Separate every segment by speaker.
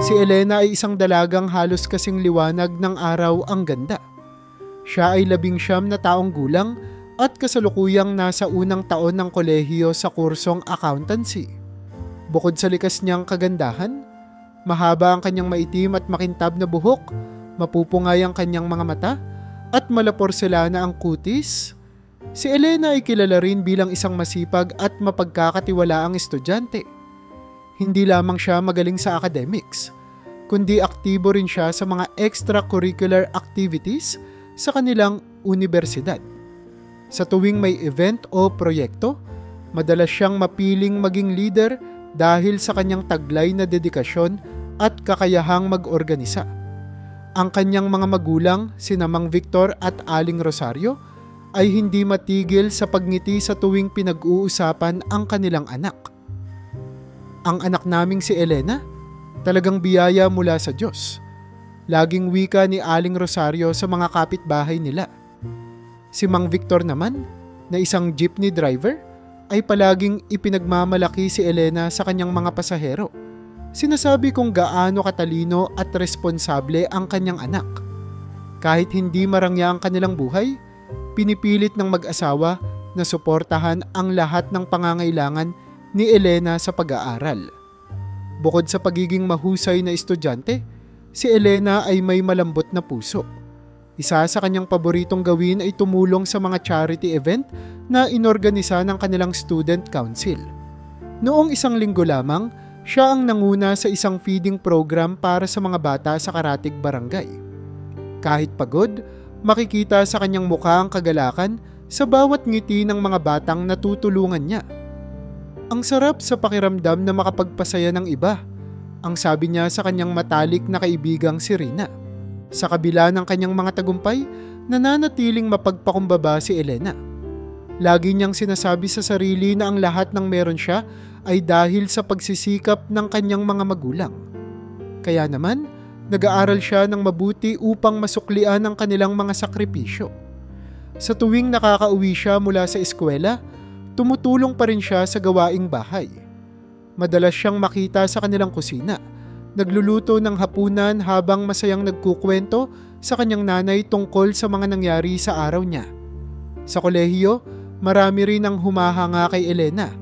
Speaker 1: Si Elena ay isang dalagang halos kasing liwanag ng araw ang ganda. Siya ay 19 na taong gulang at kasalukuyang nasa unang taon ng kolehiyo sa kursong accountancy. Bukod sa likas niyang kagandahan, mahaba ang kanyang maitim at makintab na buhok, mapupungay ang kanyang mga mata, at malaporselana ang kutis. Si Elena ay kilala rin bilang isang masipag at mapagkakatiwalaang estudyante. Hindi lamang siya magaling sa academics, kundi aktibo rin siya sa mga extracurricular activities sa kanilang universidad. Sa tuwing may event o proyekto, madalas siyang mapiling maging leader dahil sa kanyang taglay na dedikasyon at kakayahang mag-organisa. Ang kanyang mga magulang, sina Mang Victor at Aling Rosario, ay hindi matigil sa pagngiti sa tuwing pinag-uusapan ang kanilang anak. Ang anak naming si Elena, talagang biyaya mula sa Diyos. Laging wika ni Aling Rosario sa mga kapitbahay nila. Si Mang Victor naman, na isang jeepney driver, ay palaging ipinagmamalaki si Elena sa kanyang mga pasahero. Sinasabi kung gaano katalino at responsable ang kanyang anak. Kahit hindi marangya ang kanilang buhay, pinipilit ng mag-asawa na suportahan ang lahat ng pangangailangan ni Elena sa pag-aaral. Bukod sa pagiging mahusay na estudyante, si Elena ay may malambot na puso. Isa sa kanyang paboritong gawin ay tumulong sa mga charity event na inorganisa ng kanilang student council. Noong 1 linggo lamang, siya ang nanguna sa isang feeding program para sa mga bata sa Karatig Barangay. Kahit pagod, makikita sa kanyang mukha ang kagalakan sa bawat ngiti ng mga batang natutulungan niya. Ang sarap sa pakiramdam na makapagpasaya ng iba, ang sabi niya sa kanyang matalik na kaibigang si Rina. Sa kabila ng kanyang mga tagumpay, nananatiling mapagpakumbaba si Elena. Lagi niyang sinasabi sa sarili na ang lahat ng meron siya ay dahil sa pagsisikap ng kanyang mga magulang. Kaya naman, nag-aaral siya ng mabuti upang masuklian ang kanilang mga sakripisyo. Sa tuwing nakakauwi siya mula sa eskwela, tumutulong pa rin siya sa gawaing bahay. Madalas siyang makita sa kanilang kusina, nagluluto ng hapunan habang masayang nagkukwento sa kanyang nanay tungkol sa mga nangyari sa araw niya. Sa kolehiyo, marami rin ang humahanga kay Elena,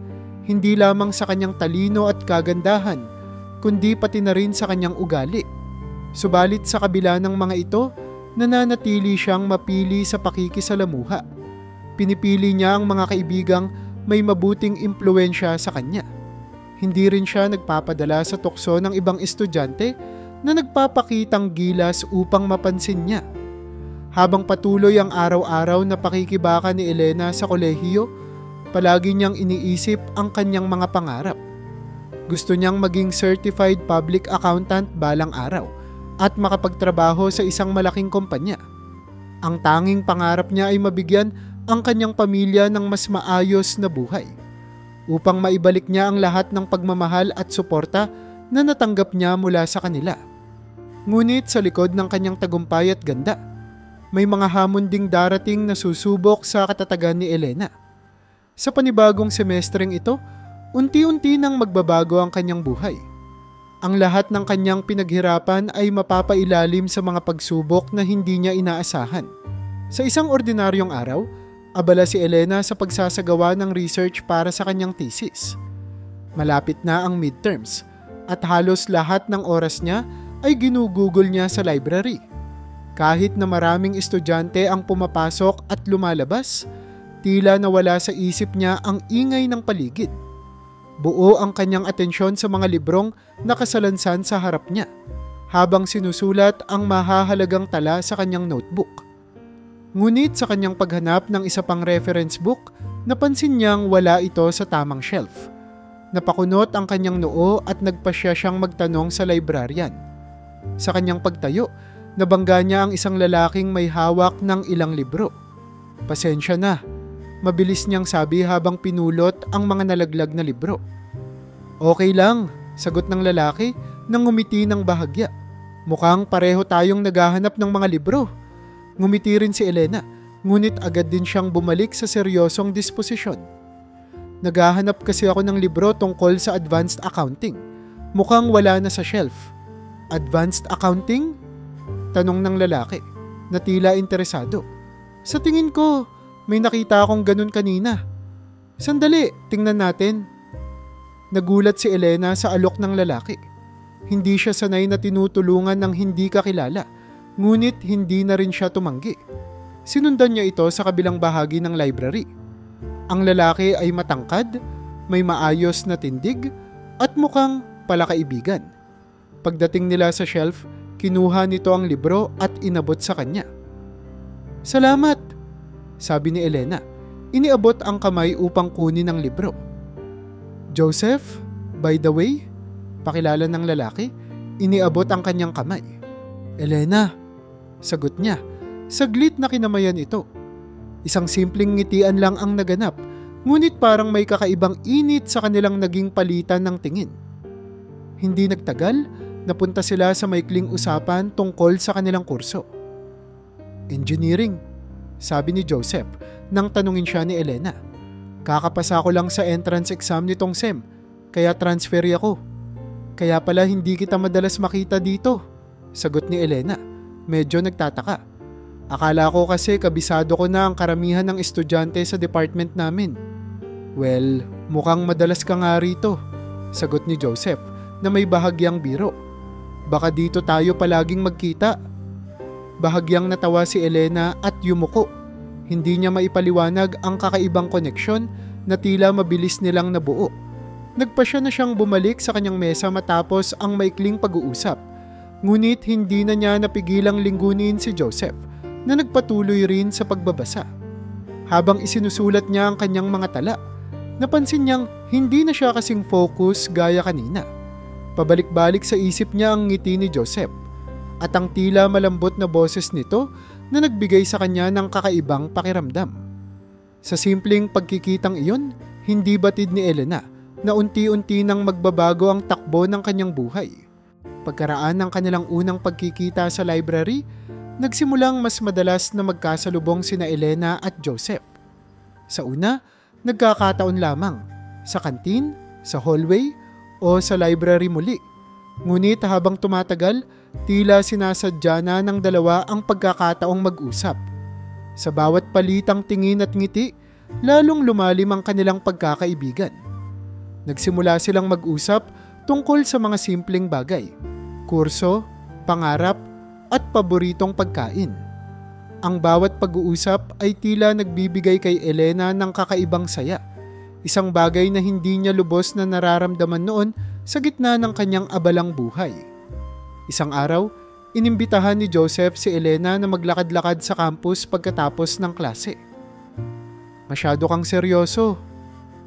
Speaker 1: hindi lamang sa kanyang talino at kagandahan, kundi pati na rin sa kanyang ugali. Subalit sa kabila ng mga ito, nananatili siyang mapili sa pakikisalamuha. Pinipili niya ang mga kaibigang may mabuting impluwensya sa kanya. Hindi rin siya nagpapadala sa tukso ng ibang estudyante na nagpapakitang gilas upang mapansin niya. Habang patuloy ang araw-araw na pakikibaka ni Elena sa kolehiyo, palagi niyang iniisip ang kanyang mga pangarap. Gusto niyang maging certified public accountant balang araw at makapagtrabaho sa isang malaking kumpanya. Ang tanging pangarap niya ay mabigyan ang kanyang pamilya ng mas maayos na buhay, upang maibalik niya ang lahat ng pagmamahal at suporta na natanggap niya mula sa kanila. Ngunit sa likod ng kanyang tagumpay at ganda, may mga hamon ding darating na susubok sa katatagan ni Elena. Sa panibagong semestreng ito, unti-unti nang magbabago ang kanyang buhay. Ang lahat ng kanyang pinaghirapan ay mapapailalim sa mga pagsubok na hindi niya inaasahan. Sa isang ordinaryong araw, abala si Elena sa pagsasagawa ng research para sa kanyang thesis. Malapit na ang midterms at halos lahat ng oras niya ay ginugugol niya sa library. Kahit na maraming estudyante ang pumapasok at lumalabas, tila nawala sa isip niya ang ingay ng paligid. Buo ang kanyang atensyon sa mga librong nakasalansan sa harap niya, habang sinusulat ang mahahalagang tala sa kanyang notebook. Ngunit sa kanyang paghanap ng isa pang reference book, napansin niyang wala ito sa tamang shelf. Napakunot ang kanyang noo at nagpasya siyang magtanong sa librarian. Sa kanyang pagtayo, nabangga niya ang isang lalaking may hawak ng ilang libro. "Pasensya na," mabilis niyang sabi habang pinulot ang mga nalaglag na libro. "Okay lang," sagot ng lalaki nang ngumiti ng bahagya. "Mukhang pareho tayong naghahanap ng mga libro." Ngumiti rin si Elena, ngunit agad din siyang bumalik sa seryosong disposisyon. "Naghahanap kasi ako ng libro tungkol sa advanced accounting. Mukhang wala na sa shelf." Advanced accounting? Tanong ng lalaki na tila interesado. Sa tingin ko, may nakita akong ganun kanina. Sandali, tingnan natin. Nagulat si Elena sa alok ng lalaki. Hindi siya sanay na tinutulungan ng hindi kakilala, ngunit hindi na rin siya tumanggi. Sinundan niya ito sa kabilang bahagi ng library. Ang lalaki ay matangkad, may maayos na tindig, at mukhang palakaibigan. Pagdating nila sa shelf, kinuha nito ang libro at inabot sa kanya. Salamat, sabi ni Elena. Iniabot ang kamay upang kunin ang libro. Joseph, by the way, pakilala ng lalaki, iniabot ang kanyang kamay. Elena, sagot niya. Saglit na kinamayan ito. Isang simpleng ngitian lang ang naganap, ngunit parang may kakaibang init sa kanilang naging palitan ng tingin. Hindi nagtagal, napunta sila sa maikling usapan tungkol sa kanilang kurso. Engineering, sabi ni Joseph nang tanungin siya ni Elena. Kakapasa ko lang sa entrance exam nitong SEM, kaya transfer ako. Kaya pala hindi kita madalas makita dito, sagot ni Elena. Medyo nagtataka. Akala ko kasi kabisado ko na ang karamihan ng estudyante sa department namin. Well, mukhang madalas ka nga rito, sagot ni Joseph na may bahagyang biro. Baka dito tayo palaging magkita. Bahagyang natawa si Elena at yumuko. Hindi niya maipaliwanag ang kakaibang koneksyon na tila mabilis nilang nabuo. Nagpasya na siyang bumalik sa kanyang mesa matapos ang maikling pag-uusap. Ngunit hindi na niya napigilang linggunin si Joseph na nagpatuloy rin sa pagbabasa. Habang isinusulat niya ang kanyang mga tala, napansin niyang hindi na siya kasing focus gaya kanina. Pabalik-balik sa isip niya ang ngiti ni Joseph at ang tila malambot na boses nito na nagbigay sa kanya ng kakaibang pakiramdam. Sa simpleng pagkikitang iyon, hindi batid ni Elena na unti-unti nang magbabago ang takbo ng kanyang buhay. Pagkaraan ng kanilang unang pagkikita sa library, nagsimulang mas madalas na magkasalubong sina Elena at Joseph. Sa una, nagkakataon lamang, sa kantin, sa hallway, o sa library muli. Ngunit habang tumatagal, tila sinasadya na ng dalawa ang pagkakataong mag-usap. Sa bawat palitang tingin at ngiti, lalong lumalim ang kanilang pagkakaibigan. Nagsimula silang mag-usap tungkol sa mga simpleng bagay, kurso, pangarap, at paboritong pagkain. Ang bawat pag-uusap ay tila nagbibigay kay Elena ng kakaibang saya. Isang bagay na hindi niya lubos na nararamdaman noon sa gitna ng kanyang abalang buhay. Isang araw, inimbitahan ni Joseph si Elena na maglakad-lakad sa campus pagkatapos ng klase. Masyado kang seryoso,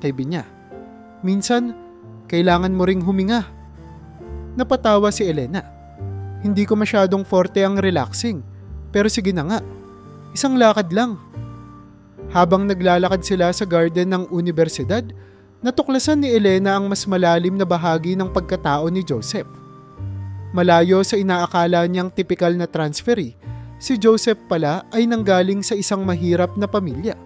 Speaker 1: sabi niya. Minsan, kailangan mo ring huminga. Napatawa si Elena. Hindi ko masyadong forte ang relaxing, pero sige na nga. Isang lakad lang. Habang naglalakad sila sa garden ng universidad, natuklasan ni Elena ang mas malalim na bahagi ng pagkatao ni Joseph. Malayo sa inaakala niyang tipikal na transferee, si Joseph pala ay nanggaling sa isang mahirap na pamilya.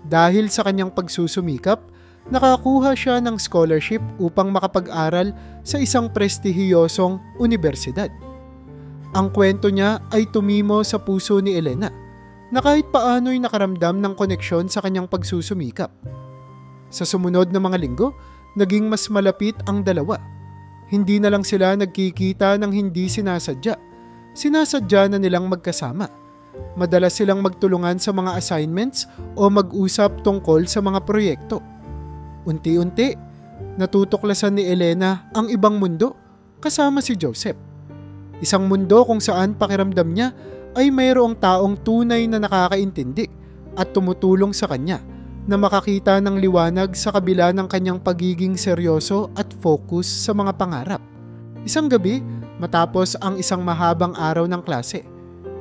Speaker 1: Dahil sa kanyang pagsusumikap, nakakuha siya ng scholarship upang makapag-aral sa isang prestihiyosong universidad. Ang kwento niya ay tumimo sa puso ni Elena, na kahit paano'y nakaramdam ng koneksyon sa kanyang pagsusumikap. Sa sumunod na mga linggo, naging mas malapit ang dalawa. Hindi na lang sila nagkikita ng hindi sinasadya. Sinasadya na nilang magkasama. Madalas silang magtulungan sa mga assignments o mag-usap tungkol sa mga proyekto. Unti-unti, natutuklasan ni Elena ang ibang mundo kasama si Joseph. Isang mundo kung saan pakiramdam niya ay mayroong taong tunay na nakakaintindi at tumutulong sa kanya na makakita ng liwanag sa kabila ng kanyang pagiging seryoso at focus sa mga pangarap. Isang gabi, matapos ang isang mahabang araw ng klase,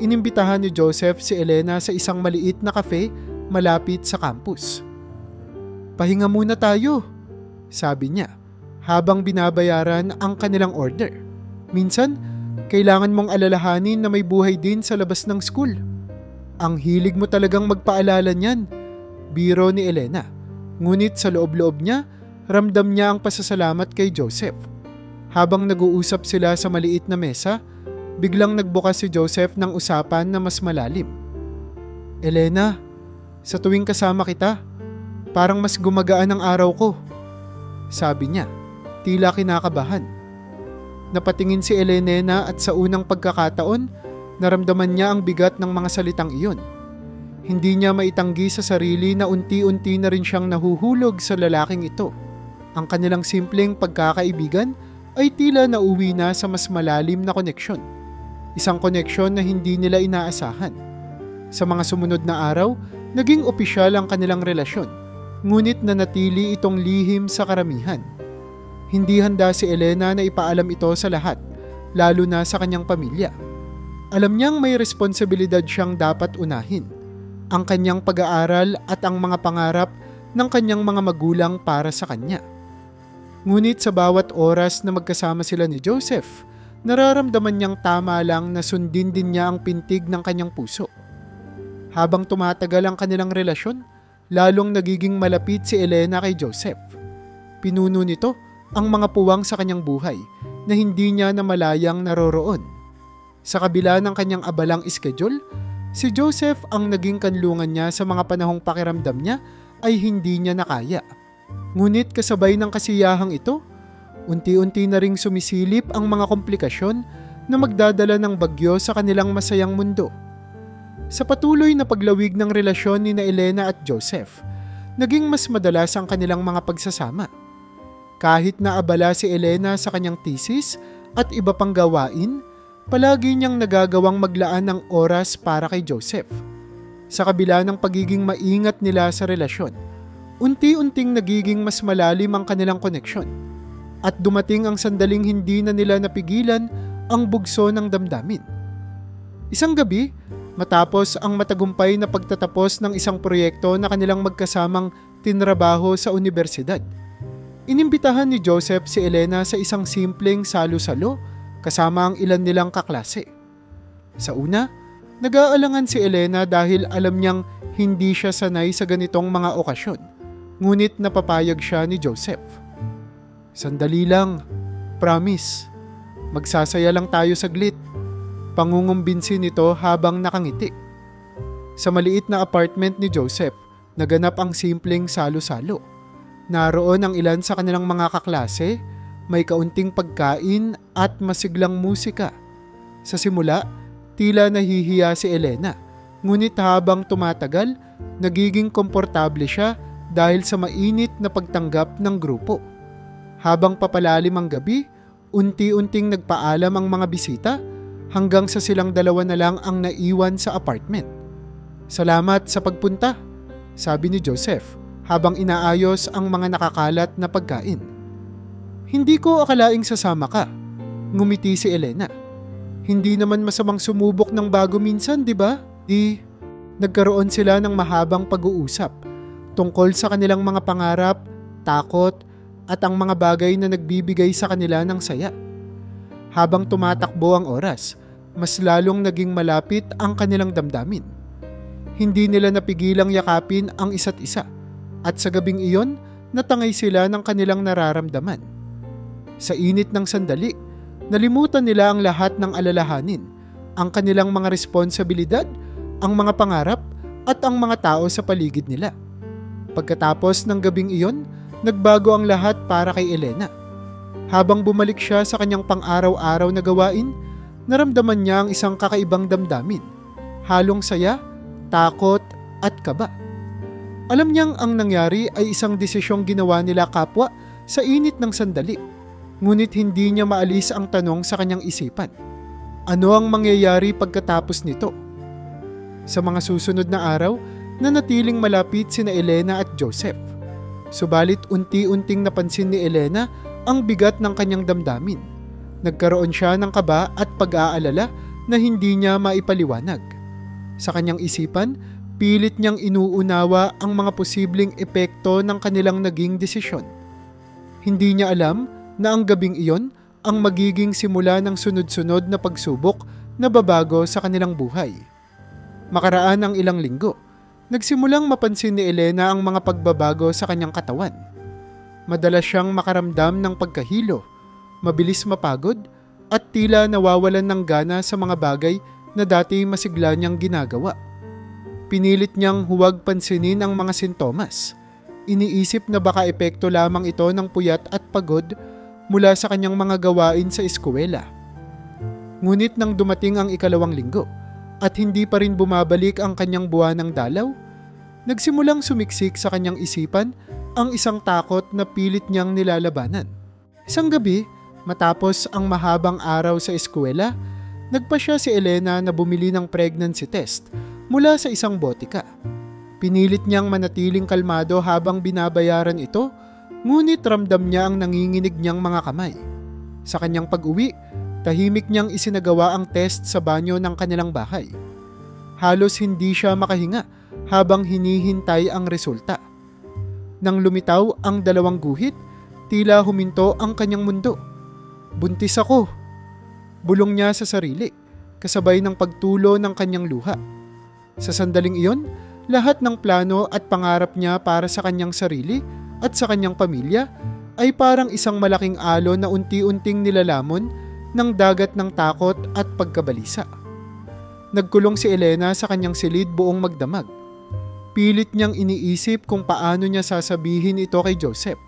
Speaker 1: inimbitahan ni Joseph si Elena sa isang maliit na cafe malapit sa campus. Pahinga muna tayo, sabi niya, habang binabayaran ang kanilang order. Minsan, kailangan mong alalahanin na may buhay din sa labas ng school. Ang hilig mo talagang magpaalala niyan, biro ni Elena. Ngunit sa loob-loob niya, ramdam niya ang pasasalamat kay Joseph. Habang nag-uusap sila sa maliit na mesa, biglang nagbukas si Joseph ng usapan na mas malalim. Elena, sa tuwing kasama kita, parang mas gumagaan ang araw ko. Sabi niya, tila kinakabahan. Napatingin si Elena at sa unang pagkakataon, naramdaman niya ang bigat ng mga salitang iyon. Hindi niya maitanggi sa sarili na unti-unti na rin siyang nahuhulog sa lalaking ito. Ang kanilang simpleng pagkakaibigan ay tila nauwi na sa mas malalim na koneksyon. Isang koneksyon na hindi nila inaasahan. Sa mga sumunod na araw, naging opisyal ang kanilang relasyon, ngunit nanatili itong lihim sa karamihan. Hindi handa si Elena na ipaalam ito sa lahat, lalo na sa kanyang pamilya. Alam niyang may responsibilidad siyang dapat unahin, ang kanyang pag-aaral at ang mga pangarap ng kanyang mga magulang para sa kanya. Ngunit sa bawat oras na magkasama sila ni Joseph, nararamdaman niyang tama lang na sundin din niya ang pintig ng kanyang puso. Habang tumatagal ang kanilang relasyon, lalong nagiging malapit si Elena kay Joseph. Pinuno nito ang mga puwang sa kanyang buhay na hindi niya namalayang naroroon. Sa kabila ng kanyang abalang schedule, si Joseph ang naging kanlungan niya sa mga panahong pakiramdam niya ay hindi niya nakaya. Ngunit kasabay ng kasiyahang ito, unti-unti na ring sumisilip ang mga komplikasyon na magdadala ng bagyo sa kanilang masayang mundo. Sa patuloy na paglawig ng relasyon ni Elena at Joseph, naging mas madalas ang kanilang mga pagsasama. Kahit na abala si Elena sa kanyang thesis at iba pang gawain, palagi niyang nagagawang maglaan ng oras para kay Joseph. Sa kabila ng pagiging maingat nila sa relasyon, unti-unting nagiging mas malalim ang kanilang koneksyon at dumating ang sandaling hindi na nila napigilan ang bugso ng damdamin. Isang gabi, matapos ang matagumpay na pagtatapos ng isang proyekto na kanilang magkasamang tinrabaho sa unibersidad, inimbitahan ni Joseph si Elena sa isang simpleng salo-salo kasama ang ilan nilang kaklase. Sa una, nag-aalangan si Elena dahil alam niyang hindi siya sanay sa ganitong mga okasyon. Ngunit napapayag siya ni Joseph. Sandali lang, promise. Magsasaya lang tayo saglit. Pangungumbinsi nito habang nakangiti. Sa maliit na apartment ni Joseph, naganap ang simpleng salo-salo. Naroon ang ilan sa kanilang mga kaklase, may kaunting pagkain at masiglang musika. Sa simula, tila nahihiya si Elena. Ngunit habang tumatagal, nagiging komportable siya dahil sa mainit na pagtanggap ng grupo. Habang papalalim ang gabi, unti-unting nagpaalam ang mga bisita hanggang sa silang dalawa na lang ang naiwan sa apartment. Salamat sa pagpunta, sabi ni Joseph habang inaayos ang mga nakakalat na pagkain. Hindi ko akalaing sasama ka, ngumiti si Elena. Hindi naman masamang sumubok ng bago minsan, di ba? Nagkaroon sila ng mahabang pag-uusap tungkol sa kanilang mga pangarap, takot, at ang mga bagay na nagbibigay sa kanila ng saya. Habang tumatakbo ang oras, mas lalong naging malapit ang kanilang damdamin. Hindi nila napigilang yakapin ang isa't isa, at sa gabing iyon, natangay sila ng kanilang nararamdaman. Sa init ng sandali, nalimutan nila ang lahat ng alalahanin, ang kanilang mga responsibilidad, ang mga pangarap, at ang mga tao sa paligid nila. Pagkatapos ng gabing iyon, nagbago ang lahat para kay Elena. Habang bumalik siya sa kanyang pang-araw-araw na gawain, naramdaman niya ang isang kakaibang damdamin, halong saya, takot at kaba. Alam niyang ang nangyari ay isang desisyong ginawa nila kapwa sa init ng sandali, ngunit hindi niya maalis ang tanong sa kanyang isipan. Ano ang mangyayari pagkatapos nito? Sa mga susunod na araw, nanatiling malapit sina Elena at Joseph. Subalit unti-unting napansin ni Elena ang bigat ng kanyang damdamin. Nagkaroon siya ng kaba at pag-aalala na hindi niya maipaliwanag. Sa kanyang isipan, pilit niyang inuunawa ang mga posibleng epekto ng kanilang naging desisyon. Hindi niya alam na ang gabing iyon ang magiging simula ng sunod-sunod na pagsubok na babago sa kanilang buhay. Makaraan ang ilang linggo, nagsimulang mapansin ni Elena ang mga pagbabago sa kanyang katawan. Madalas siyang makaramdam ng pagkahilo, mabilis mapagod, at tila nawawalan ng gana sa mga bagay na dati masigla niyang ginagawa. Pinilit niyang huwag pansinin ang mga sintomas. Iniisip na baka epekto lamang ito ng puyat at pagod mula sa kanyang mga gawain sa eskwela. Ngunit nang dumating ang ikalawang linggo at hindi pa rin bumabalik ang kanyang buwanang dalaw, nagsimulang sumiksik sa kanyang isipan ang isang takot na pilit niyang nilalabanan. Isang gabi, matapos ang mahabang araw sa eskwela, nagpasya si Elena na bumili ng pregnancy test mula sa isang botika. Pinilit niyang manatiling kalmado habang binabayaran ito, ngunit ramdam niya ang nanginginig niyang mga kamay. Sa kanyang pag-uwi, tahimik niyang isinagawa ang test sa banyo ng kanilang bahay. Halos hindi siya makahinga habang hinihintay ang resulta. Nang lumitaw ang 2 guhit, tila huminto ang kanyang mundo. "Buntis ako," bulong niya sa sarili, kasabay ng pagtulo ng kanyang luha. Sa sandaling iyon, lahat ng plano at pangarap niya para sa kanyang sarili at sa kanyang pamilya ay parang isang malaking alon na unti-unting nilalamon ng dagat ng takot at pagkabalisa. Nagkulong si Elena sa kanyang silid buong magdamag. Pilit niyang iniisip kung paano niya sasabihin ito kay Joseph.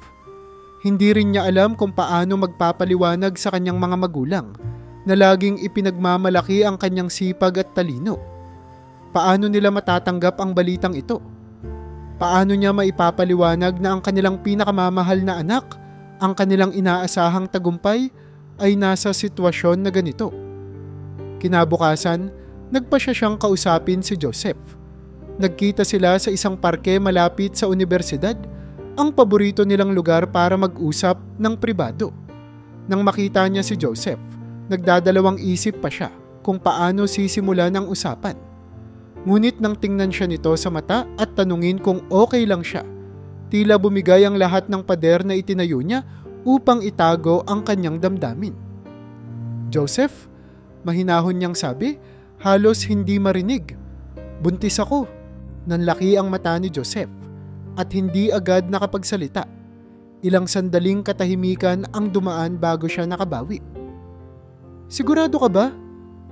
Speaker 1: Hindi rin niya alam kung paano magpapaliwanag sa kanyang mga magulang na laging ipinagmamalaki ang kanyang sipag at talino. Paano nila matatanggap ang balitang ito? Paano niya maipapaliwanag na ang kanilang pinakamamahal na anak, ang kanilang inaasahang tagumpay, ay nasa sitwasyon na ganito? Kinabukasan, nagpasya siyang kausapin si Joseph. Nagkita sila sa isang parke malapit sa universidad, ang paborito nilang lugar para mag-usap ng pribado. Nang makita niya si Joseph, nagdadalawang isip pa siya kung paano sisimulan ang usapan. Ngunit nang tingnan siya nito sa mata at tanungin kung okay lang siya, tila bumigay ang lahat ng pader na itinayo niya upang itago ang kanyang damdamin. "Joseph," mahinahon niyang sabi, halos hindi marinig. "Buntis ako." Nanlaki ang mata ni Joseph at hindi agad nakapagsalita. Ilang sandaling katahimikan ang dumaan bago siya nakabawi. "Sigurado ka ba?"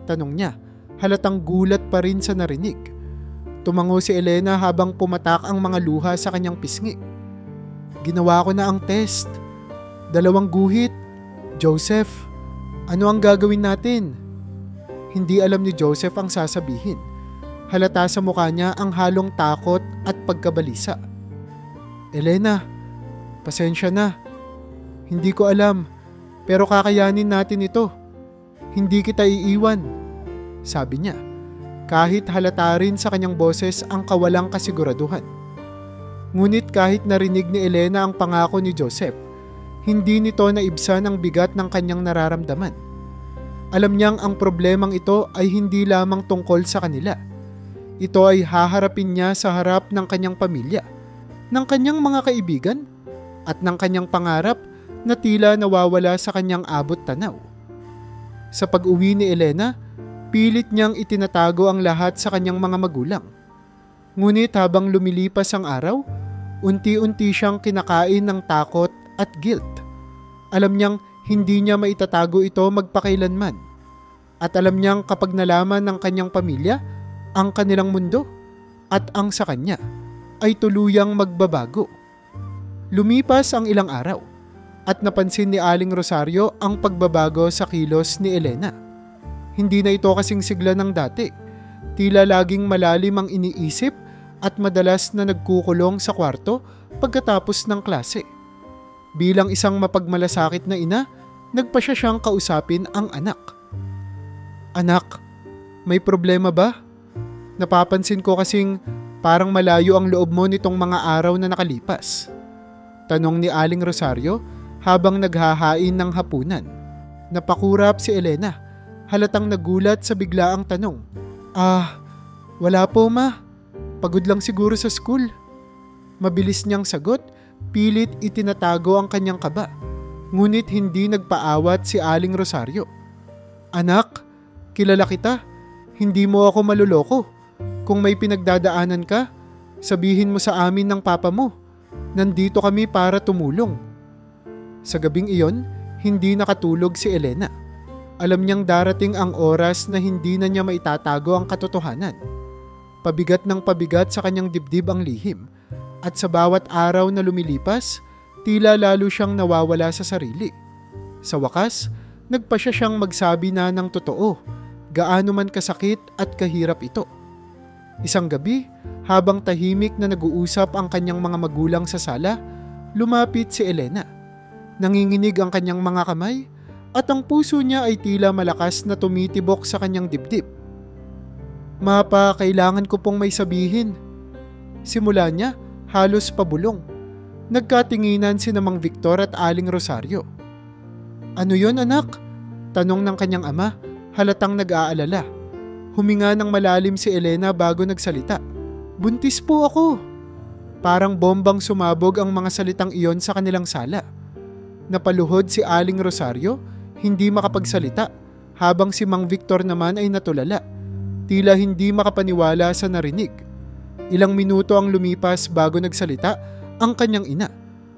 Speaker 1: tanong niya, halatang gulat pa rin sa narinig. Tumango si Elena habang pumatak ang mga luha sa kanyang pisngi. "Ginawa ko na ang test. 2 guhit. Joseph, ano ang gagawin natin?" Hindi alam ni Joseph ang sasabihin. Halata sa mukha niya ang halong takot at pagkabalisa. "Elena, pasensya na. Hindi ko alam, pero kakayanin natin ito. Hindi kita iiwan," sabi niya, kahit halata rin sa kanyang boses ang kawalang kasiguraduhan. Ngunit kahit narinig ni Elena ang pangako ni Joseph, hindi nito naibsan ang bigat ng kanyang nararamdaman. Alam niyang ang problemang ito ay hindi lamang tungkol sa kanila. Ito ay haharapin niya sa harap ng kanyang pamilya, ng kanyang mga kaibigan, at ng kanyang pangarap na tila nawawala sa kanyang abot tanaw. Sa pag-uwi ni Elena, pilit niyang itinatago ang lahat sa kanyang mga magulang. Ngunit habang lumilipas ang araw, unti-unti siyang kinakain ng takot at guilt. Alam niyang hindi niya maitatago ito magpakailanman. At alam niyang kapag nalaman ng kanyang pamilya ang kanilang mundo at ang sa kanya, ay tuluyang magbabago. Lumipas ang ilang araw at napansin ni Aling Rosario ang pagbabago sa kilos ni Elena. Hindi na ito kasing sigla ng dati. Tila laging malalim ang iniisip at madalas na nagkukulong sa kwarto pagkatapos ng klase. Bilang isang mapagmalasakit na ina, nagpasya siyang kausapin ang anak. "Anak, may problema ba? Napapansin ko kasing parang malayo ang loob mo nitong mga araw na nakalipas." Tanong ni Aling Rosario habang naghahain ng hapunan. Napakurap si Elena, halatang nagulat sa biglaang tanong. Wala po ma. Pagod lang siguro sa school." Mabilis niyang sagot, pilit itinatago ang kanyang kaba. Ngunit hindi nagpaawat si Aling Rosario. "Anak, kilala kita. Hindi mo ako maluloko. Kung may pinagdadaanan ka, sabihin mo sa amin ng papa mo. Nandito kami para tumulong." Sa gabing iyon, hindi nakatulog si Elena. Alam niyang darating ang oras na hindi na niya maitatago ang katotohanan. Pabigat ng pabigat sa kanyang dibdib ang lihim, at sa bawat araw na lumilipas, tila lalo siyang nawawala sa sarili. Sa wakas, nagpasya siyang magsabi na ng totoo, gaano man kasakit at kahirap ito. Isang gabi, habang tahimik na nag-uusap ang kanyang mga magulang sa sala, lumapit si Elena. Nanginginig ang kanyang mga kamay at ang puso niya ay tila malakas na tumitibok sa kanyang dibdib. "Mapa, kailangan ko pong may sabihin." Simula niya, halos pabulong. Nagkatinginan si Mang Victor at Aling Rosario. "Ano yon, anak?" tanong ng kanyang ama, halatang nag-aalala. Huminga ng malalim si Elena bago nagsalita. "Buntis po ako." Parang bombang sumabog ang mga salitang iyon sa kanilang sala. Napaluhod si Aling Rosario, hindi makapagsalita, habang si Mang Victor naman ay natulala. Tila hindi makapaniwala sa narinig. Ilang minuto ang lumipas bago nagsalita ang kanyang ina.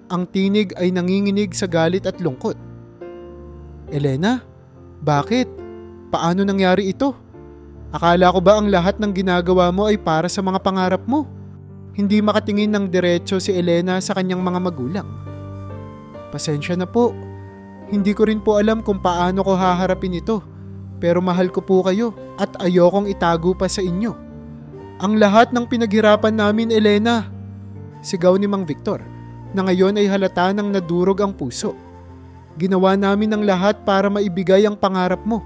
Speaker 1: Ang tinig ay nanginginig sa galit at lungkot. "Elena, bakit? Paano nangyari ito? Akala ko ba ang lahat ng ginagawa mo ay para sa mga pangarap mo?" Hindi makatingin ng diretso si Elena sa kanyang mga magulang. "Pasensya na po. Hindi ko rin po alam kung paano ko haharapin ito. Pero mahal ko po kayo at ayokong itago pa sa inyo. Ang lahat ng pinaghirapan namin, Elena." Sigaw ni Mang Victor, na ngayon ay halata nang nadurog ang puso. "Ginawa namin ang lahat para maibigay ang pangarap mo.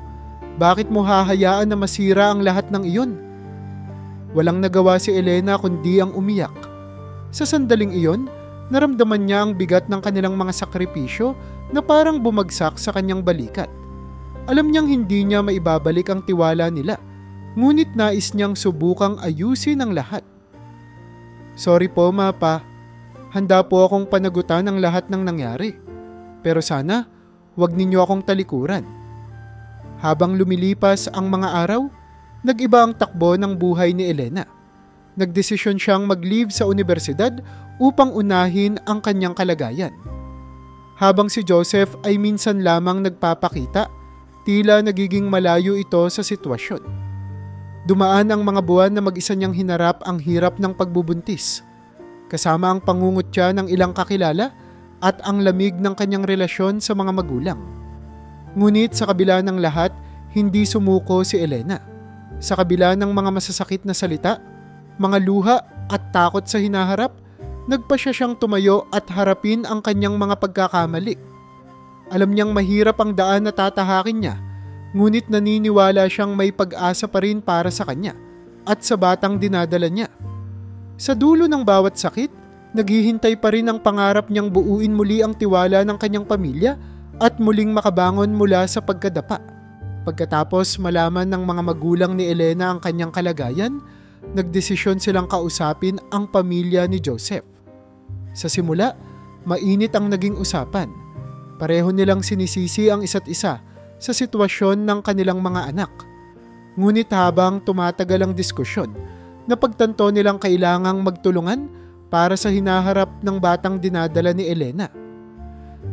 Speaker 1: Bakit mo hahayaan na masira ang lahat ng iyon?" Walang nagawa si Elena kundi ang umiyak. Sa sandaling iyon, naramdaman niya ang bigat ng kanilang mga sakripisyo na parang bumagsak sa kanyang balikat. Alam niyang hindi niya maibabalik ang tiwala nila, ngunit nais niyang subukang ayusin ang lahat. "Sorry po, Mapa. Handa po akong panagutan ang lahat ng nangyari. Pero sana, huwag ninyo akong talikuran." Habang lumilipas ang mga araw, nag-iba ang takbo ng buhay ni Elena. Nagdesisyon siyang mag-leave sa universidad upang unahin ang kanyang kalagayan. Habang si Joseph ay minsan lamang nagpapakita, tila nagiging malayo ito sa sitwasyon. Dumaan ang mga buwan na mag-isa niyang hinarap ang hirap ng pagbubuntis, kasama ang pangungutya ng ilang kakilala at ang lamig ng kanyang relasyon sa mga magulang. Ngunit sa kabila ng lahat, hindi sumuko si Elena. Sa kabila ng mga masasakit na salita, mga luha at takot sa hinaharap, nagpasya siyang tumayo at harapin ang kanyang mga pagkakamali. Alam niyang mahirap ang daan na tatahakin niya, ngunit naniniwala siyang may pag-asa pa rin para sa kanya at sa batang dinadala niya. Sa dulo ng bawat sakit, naghihintay pa rin ang pangarap niyang buuin muli ang tiwala ng kanyang pamilya at muling makabangon mula sa pagkadapa. Pagkatapos malaman ng mga magulang ni Elena ang kanyang kalagayan, nagdesisyon silang kausapin ang pamilya ni Joseph. Sa simula, mainit ang naging usapan. Pareho nilang sinisisi ang isa't isa sa sitwasyon ng kanilang mga anak. Ngunit habang tumatagal ang diskusyon, napagtanto nilang kailangang magtulungan para sa hinaharap ng batang dinadala ni Elena.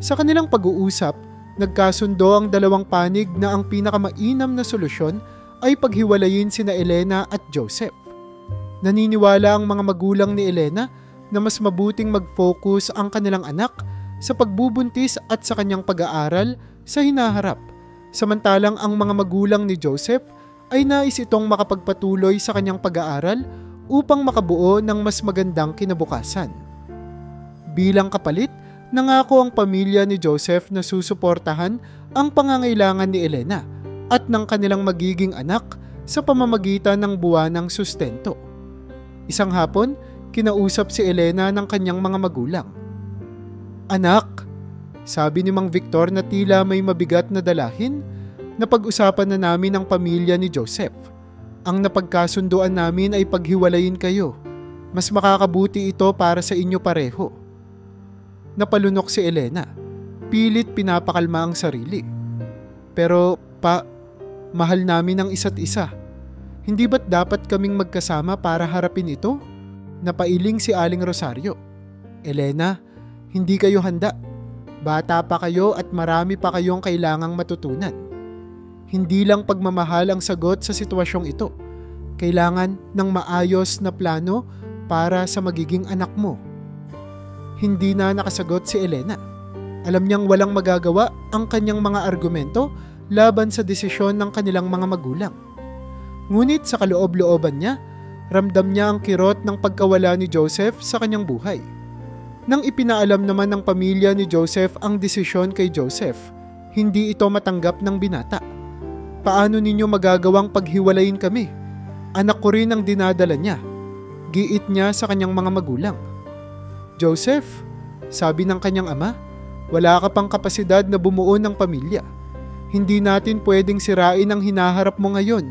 Speaker 1: Sa kanilang pag-uusap, nagkasundo ang dalawang panig na ang pinakamainam na solusyon ay paghiwalayin sina Elena at Joseph. Naniniwala ang mga magulang ni Elena na mas mabuting mag-focus ang kanilang anak sa pagbubuntis at sa kanyang pag-aaral sa hinaharap, samantalang ang mga magulang ni Joseph ay nais itong makapagpatuloy sa kanyang pag-aaral upang makabuo ng mas magandang kinabukasan. Bilang kapalit, nangako ang pamilya ni Joseph na susuportahan ang pangangailangan ni Elena at ng kanilang magiging anak sa pamamagitan ng buwanang sustento. Isang hapon, kinausap si Elena ng kanyang mga magulang. "Anak," sabi ni Mang Victor na tila may mabigat na dalahin, "napag-usapan na namin ang pamilya ni Joseph. Ang napagkasunduan namin ay paghiwalayin kayo. Mas makakabuti ito para sa inyo pareho." Napalunok si Elena. Pilit pinapakalma ang sarili. "Pero mahal namin ang isa't isa. Hindi ba't dapat kaming magkasama para harapin ito?" Napailing si Aling Rosario. "Elena, hindi kayo handa. Bata pa kayo at marami pa kayong kailangang matutunan. Hindi lang pagmamahal ang sagot sa sitwasyong ito. Kailangan ng maayos na plano para sa magiging anak mo. Hindi na nakasagot si Elena. Alam niyang walang magagawa ang kanyang mga argumento laban sa desisyon ng kanilang mga magulang. Ngunit sa kaloob-looban niya, ramdam niya ang kirot ng pagkawala ni Joseph sa kanyang buhay. Nang ipinaalam naman ng pamilya ni Joseph ang desisyon kay Joseph, hindi ito matanggap ng binata. Paano ninyo magagawang paghiwalayin kami? Anak ko rin ang dinadala niya. Giit niya sa kanyang mga magulang. Joseph, sabi ng kanyang ama, wala ka pang kapasidad na bumuo ng pamilya. Hindi natin pwedeng sirain ang hinaharap mo ngayon.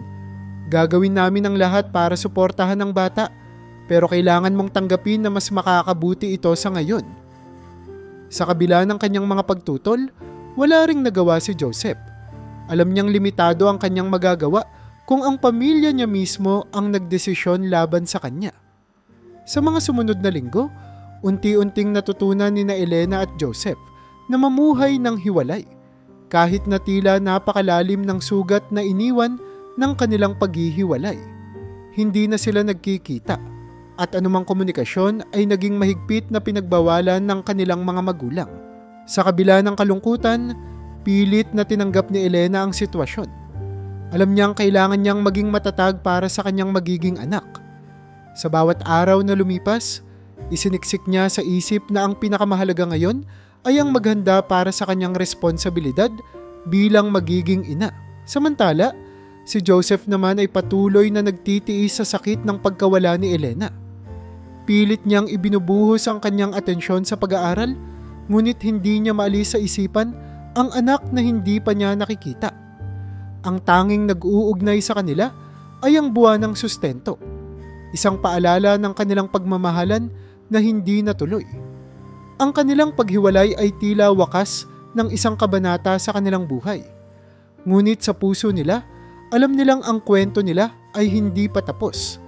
Speaker 1: Gagawin namin ang lahat para suportahan ang bata. Pero kailangan mong tanggapin na mas makakabuti ito sa ngayon. Sa kabila ng kanyang mga pagtutol, wala ring nagawa si Joseph. Alam niyang limitado ang kanyang magagawa kung ang pamilya niya mismo ang nagdesisyon laban sa kanya. Sa mga sumunod na linggo, unti-unting natutunan ni Elena at Joseph na mamuhay ng hiwalay, kahit na tila napakalalim ng sugat na iniwan ng kanilang paghihiwalay. Hindi na sila nagkikita. At anumang komunikasyon ay naging mahigpit na pinagbawalan ng kanilang mga magulang. Sa kabila ng kalungkutan, pilit na tinanggap ni Elena ang sitwasyon. Alam niyang kailangan niyang maging matatag para sa kanyang magiging anak. Sa bawat araw na lumipas, isiniksik niya sa isip na ang pinakamahalaga ngayon ay ang maghanda para sa kanyang responsibilidad bilang magiging ina. Samantala, si Joseph naman ay patuloy na nagtitiis sa sakit ng pagkawala ni Elena. Pilit niyang ibinubuhos ang kanyang atensyon sa pag-aaral, ngunit hindi niya maalis sa isipan ang anak na hindi pa niya nakikita. Ang tanging nag-uugnay sa kanila ay ang buwan ng sustento, isang paalala ng kanilang pagmamahalan na hindi natuloy. Ang kanilang paghiwalay ay tila wakas ng isang kabanata sa kanilang buhay. Ngunit sa puso nila, alam nilang ang kwento nila ay hindi pa tapos.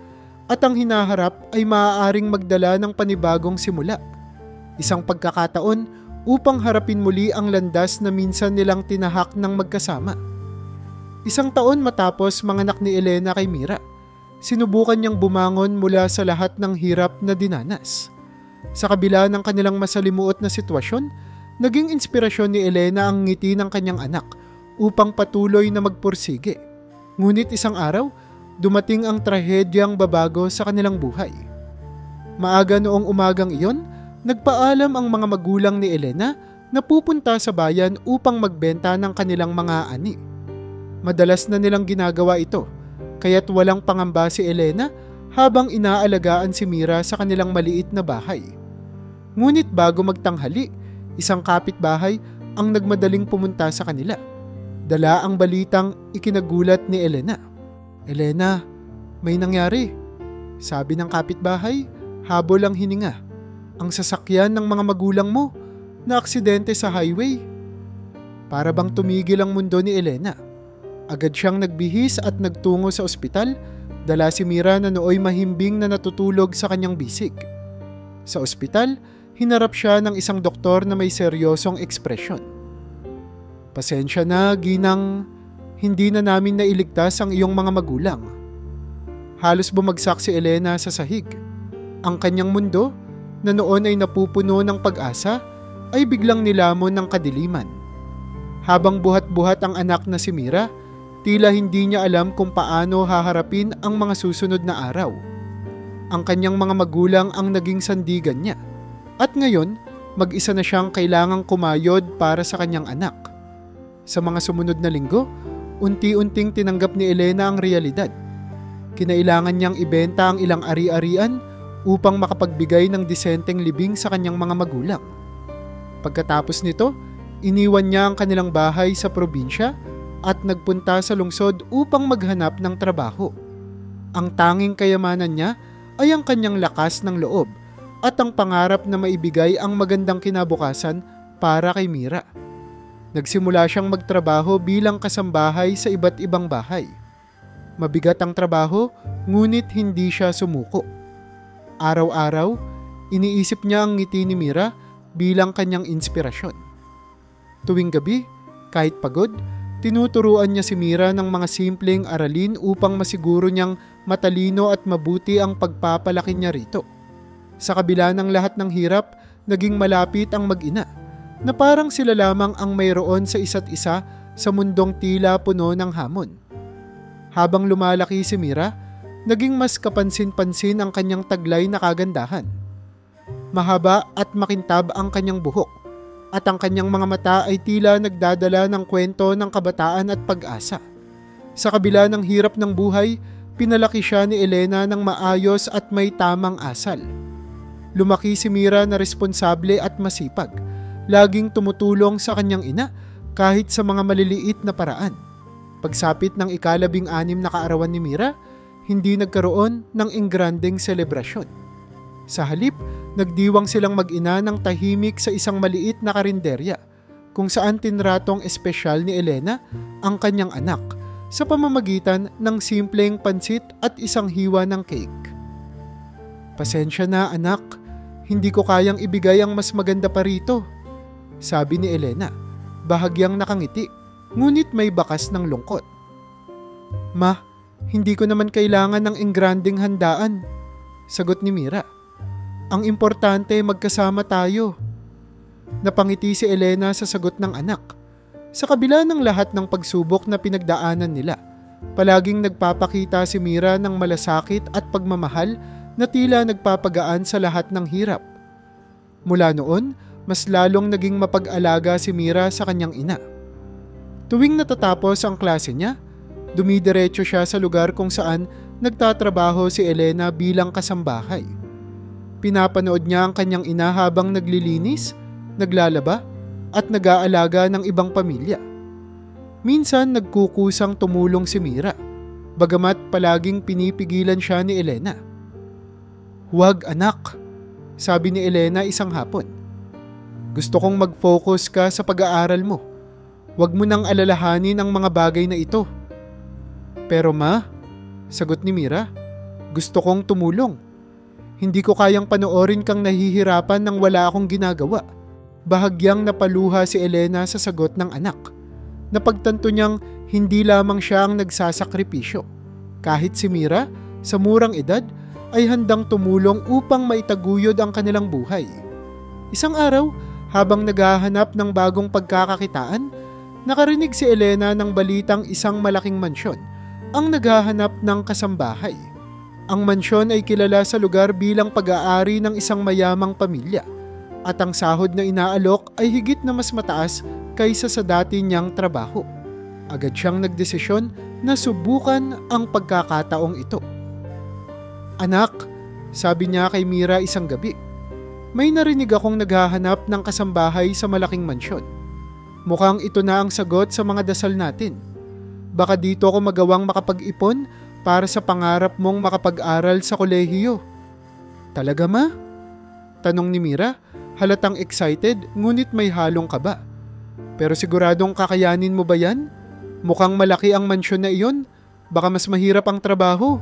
Speaker 1: At ang hinaharap ay maaaring magdala ng panibagong simula. Isang pagkakataon upang harapin muli ang landas na minsan nilang tinahak ng magkasama. Isang taon matapos manganak ni Elena kay Mira, sinubukan niyang bumangon mula sa lahat ng hirap na dinanas. Sa kabila ng kanilang masalimuot na sitwasyon, naging inspirasyon ni Elena ang ngiti ng kanyang anak upang patuloy na magpursige. Ngunit isang araw, dumating ang trahedyang babago sa kanilang buhay. Maaga noong umagang iyon, nagpaalam ang mga magulang ni Elena na pupunta sa bayan upang magbenta ng kanilang mga ani. Madalas na nilang ginagawa ito, kaya't walang pangamba si Elena habang inaalagaan si Mira sa kanilang maliit na bahay. Ngunit bago magtanghali, isang kapitbahay ang nagmadaling pumunta sa kanila. Dala ang balitang ikinagulat ni Elena. Elena, may nangyari. Sabi ng kapitbahay, habol ang hininga. Ang sasakyan ng mga magulang mo na aksidente sa highway. Para bang tumigil ang mundo ni Elena. Agad siyang nagbihis at nagtungo sa ospital, dala si Mira na nooy mahimbing na natutulog sa kanyang bisig. Sa ospital, hinarap siya ng isang doktor na may seryosong ekspresyon. Pasensya na, Ginang. Hindi na namin nailigtas ang iyong mga magulang. Halos bumagsak si Elena sa sahig. Ang kanyang mundo, na noon ay napupuno ng pag-asa, ay biglang nilamon ng kadiliman. Habang buhat-buhat ang anak na si Mira, tila hindi niya alam kung paano haharapin ang mga susunod na araw. Ang kanyang mga magulang ang naging sandigan niya. At ngayon, mag-isa na siyang kailangang kumayod para sa kanyang anak. Sa mga sumunod na linggo, unti-unting tinanggap ni Elena ang realidad. Kinailangan niyang ibenta ang ilang ari-arian upang makapagbigay ng disenteng libing sa kanyang mga magulang. Pagkatapos nito, iniwan niya ang kanilang bahay sa probinsya at nagpunta sa lungsod upang maghanap ng trabaho. Ang tanging kayamanan niya ay ang kanyang lakas ng loob at ang pangarap na maibigay ang magandang kinabukasan para kay Mira. Nagsimula siyang magtrabaho bilang kasambahay sa iba't ibang bahay. Mabigat ang trabaho, ngunit hindi siya sumuko. Araw-araw, iniisip niya ang ngiti ni Mira bilang kanyang inspirasyon. Tuwing gabi, kahit pagod, tinuturuan niya si Mira ng mga simpleng aralin upang masiguro niyang matalino at mabuti ang pagpapalaki niya rito. Sa kabila ng lahat ng hirap, naging malapit ang mag-ina na parang sila lamang ang mayroon sa isa't isa sa mundong tila puno ng hamon. Habang lumalaki si Mira, naging mas kapansin-pansin ang kanyang taglay na kagandahan. Mahaba at makintab ang kanyang buhok at ang kanyang mga mata ay tila nagdadala ng kwento ng kabataan at pag-asa. Sa kabila ng hirap ng buhay, pinalaki siya ni Elena ng maayos at may tamang asal. Lumaki si Mira na responsable at masipag, laging tumutulong sa kanyang ina kahit sa mga maliliit na paraan. Pagsapit ng ika-16 na kaarawan ni Mira, hindi nagkaroon ng engrandeng selebrasyon. Sa halip, nagdiwang silang mag-ina ng tahimik sa isang maliit na karinderya kung saan tinratong espesyal ni Elena ang kanyang anak sa pamamagitan ng simpleng pansit at isang hiwa ng cake. "Pasensya na anak, hindi ko kayang ibigay ang mas maganda pa rito," sabi ni Elena, bahagyang nakangiti, ngunit may bakas ng lungkot. "Ma, hindi ko naman kailangan ng engrandeng handaan," sagot ni Mira. "Ang importante, magkasama tayo." Napangiti si Elena sa sagot ng anak. Sa kabila ng lahat ng pagsubok na pinagdaanan nila, palaging nagpapakita si Mira ng malasakit at pagmamahal na tila nagpapagaan sa lahat ng hirap. Mula noon, mas lalong naging mapag-alaga si Mira sa kanyang ina. Tuwing natatapos ang klase niya, dumidiretso siya sa lugar kung saan nagtatrabaho si Elena bilang kasambahay. Pinapanood niya ang kanyang ina habang naglilinis, naglalaba, at nag-aalaga ng ibang pamilya. Minsan nagkukusang tumulong si Mira, bagamat palaging pinipigilan siya ni Elena. "Huwag anak," sabi ni Elena isang hapon. "Gusto kong mag-focus ka sa pag-aaral mo. Huwag mo nang alalahanin ang mga bagay na ito." "Pero ma," sagot ni Mira, "gusto kong tumulong. Hindi ko kayang panoorin kang nahihirapan nang wala akong ginagawa." Bahagyang napaluha si Elena sa sagot ng anak. Napagtanto niyang hindi lamang siya ang nagsasakripisyo. Kahit si Mira, sa murang edad, ay handang tumulong upang maitaguyod ang kanilang buhay. Isang araw, habang naghahanap ng bagong pagkakakitaan, nakarinig si Elena ng balitang isang malaking mansyon ang naghahanap ng kasambahay. Ang mansyon ay kilala sa lugar bilang pag-aari ng isang mayamang pamilya at ang sahod na inaalok ay higit na mas mataas kaysa sa dati niyang trabaho. Agad siyang nagdesisyon na subukan ang pagkakataong ito. "Anak," sabi niya kay Mira isang gabi, "may narinig akong naghahanap ng kasambahay sa malaking mansyon. Mukhang ito na ang sagot sa mga dasal natin. Baka dito ako magawang makapag-ipon para sa pangarap mong makapag-aral sa kolehiyo." "Talaga ma?" tanong ni Mira, halatang excited ngunit may halong kaba. "Pero siguradong kakayanin mo ba yan? Mukhang malaki ang mansyon na iyon. Baka mas mahirap ang trabaho."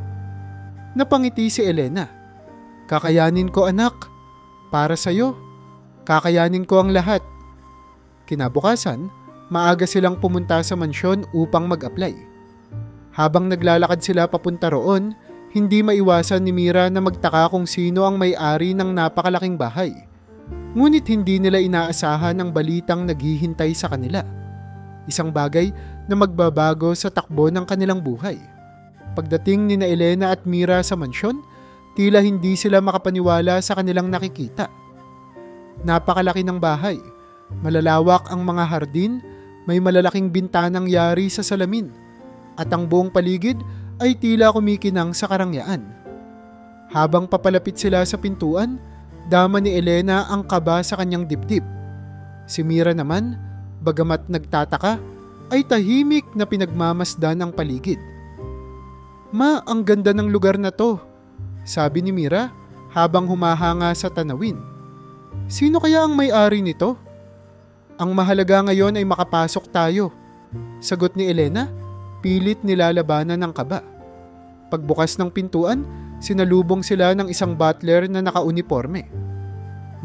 Speaker 1: Napangiti si Elena. "Kakayanin ko anak. Para sa'yo. Kakayanin ko ang lahat." Kinabukasan, maaga silang pumunta sa mansyon upang mag-apply. Habang naglalakad sila papunta roon, hindi maiwasan ni Mira na magtaka kung sino ang may-ari ng napakalaking bahay. Ngunit hindi nila inaasahan ang balitang naghihintay sa kanila. Isang bagay na magbabago sa takbo ng kanilang buhay. Pagdating ni na Elena at Mira sa mansyon, tila hindi sila makapaniwala sa kanilang nakikita. Napakalaki ng bahay. Malalawak ang mga hardin, may malalaking bintanang yari sa salamin, at ang buong paligid ay tila kumikinang sa karangyaan. Habang papalapit sila sa pintuan, dama ni Elena ang kaba sa kanyang dibdib. Si Mira naman, bagamat nagtataka, ay tahimik na pinagmamasdan ang paligid. "Ma, ang ganda ng lugar na to," sabi ni Mira habang humahanga sa tanawin. "Sino kaya ang may-ari nito?" "Ang mahalaga ngayon ay makapasok tayo," sagot ni Elena, pilit nilalabanan ng kaba. Pagbukas ng pintuan, sinalubong sila ng isang butler na naka-uniforme.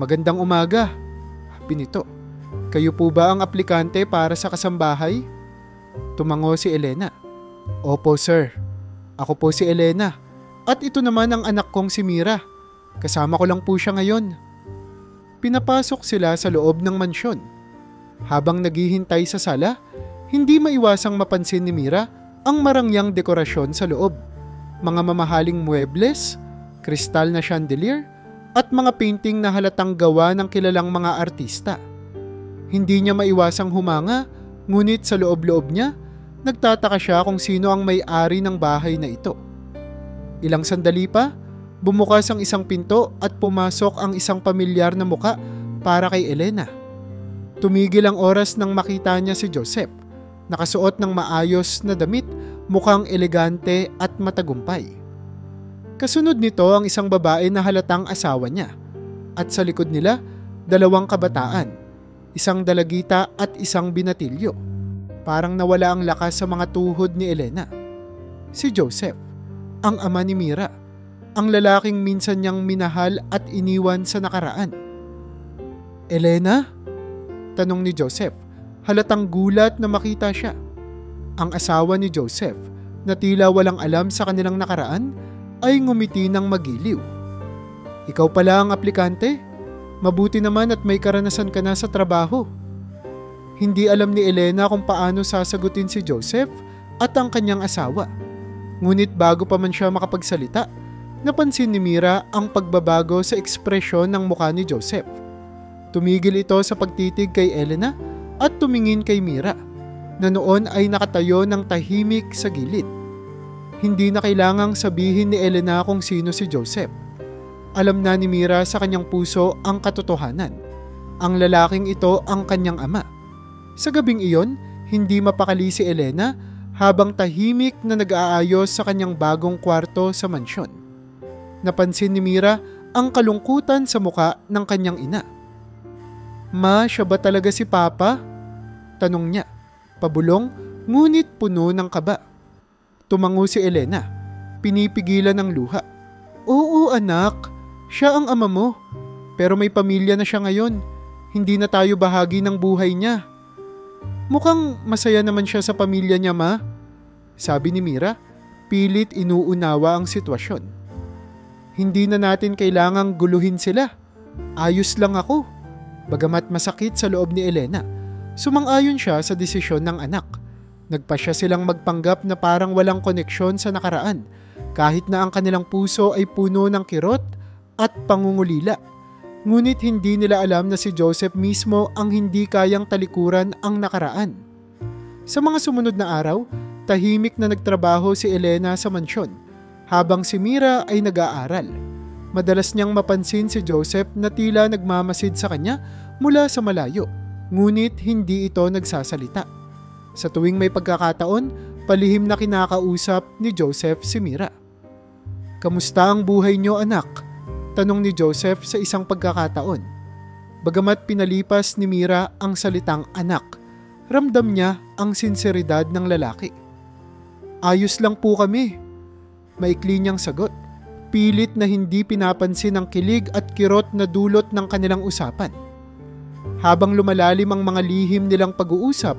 Speaker 1: "Magandang umaga," pinito. Kayo po ba ang aplikante para sa kasambahay? Tumango si Elena. Opo sir, ako po si Elena at ito naman ang anak kong si Mira. Kasama ko lang po siya ngayon. Pinapasok sila sa loob ng mansyon. Habang naghihintay sa sala, hindi maiwasang mapansin ni Mira ang marangyang dekorasyon sa loob. Mga mamahaling muebles, kristal na chandelier, at mga painting na halatang gawa ng kilalang mga artista. Hindi niya maiwasang humanga, ngunit sa loob-loob niya, nagtataka siya kung sino ang may-ari ng bahay na ito. Ilang sandali pa, bumukas ang isang pinto at pumasok ang isang pamilyar na muka para kay Elena. Tumigil ang oras nang makita niya si Joseph, nakasuot ng maayos na damit, mukhang elegante at matagumpay. Kasunod nito ang isang babae na halatang asawa niya, at sa likod nila, 2 kabataan. Isang dalagita at isang binatilyo. Parang nawala ang lakas sa mga tuhod ni Elena. Si Joseph, ang ama ni Mira, ang lalaking minsan niyang minahal at iniwan sa nakaraan. Elena? Tanong ni Joseph, halatang gulat na makita siya. Ang asawa ni Joseph, na tila walang alam sa kanilang nakaraan, ay ngumiti ng magiliw. Ikaw pala ang aplikante? Mabuti naman at may karanasan ka na sa trabaho. Hindi alam ni Elena kung paano sasagutin si Joseph at ang kanyang asawa. Ngunit bago pa man siya makapagsalita, napansin ni Mira ang pagbabago sa ekspresyon ng mukha ni Joseph. Tumigil ito sa pagtitig kay Elena at tumingin kay Mira, na noon ay nakatayo ng tahimik sa gilid. Hindi na kailangang sabihin ni Elena kung sino si Joseph. Alam na ni Mira sa kanyang puso ang katotohanan. Ang lalaking ito ang kanyang ama. Sa gabing iyon, hindi mapakali si Elena habang tahimik na nag-aayos sa kanyang bagong kwarto sa mansyon. Napansin ni Mira ang kalungkutan sa muka ng kanyang ina. Ma, siya ba talaga si Papa? Tanong niya, pabulong ngunit puno ng kaba. Tumango si Elena, pinipigilan ng luha. Oo anak, siya ang ama mo. Pero may pamilya na siya ngayon. Hindi na tayo bahagi ng buhay niya. Mukhang masaya naman siya sa pamilya niya, ma. Sabi ni Mira, pilit inuunawa ang sitwasyon. Hindi na natin kailangang guluhin sila. Ayos lang ako. Bagamat masakit sa loob ni Elena, sumang-ayon siya sa desisyon ng anak. Nagpasya silang magpanggap na parang walang koneksyon sa nakaraan, kahit na ang kanilang puso ay puno ng kirot at pangungulila. Ngunit hindi nila alam na si Joseph mismo ang hindi kayang talikuran ang nakaraan. Sa mga sumunod na araw, tahimik na nagtrabaho si Elena sa mansyon, habang si Mira ay nag-aaral. Madalas niyang mapansin si Joseph na tila nagmamasid sa kanya mula sa malayo, ngunit hindi ito nagsasalita. Sa tuwing may pagkakataon, palihim na kinakausap ni Joseph si Mira. Kamusta ang buhay niyo, anak? Tanong ni Joseph sa isang pagkakataon. Bagamat pinalipas ni Mira ang salitang anak, ramdam niya ang sinseridad ng lalaki. Ayos lang po kami. Maikli niyang sagot, pilit na hindi pinapansin ang kilig at kirot na dulot ng kanilang usapan. Habang lumalalim ang mga lihim nilang pag-uusap,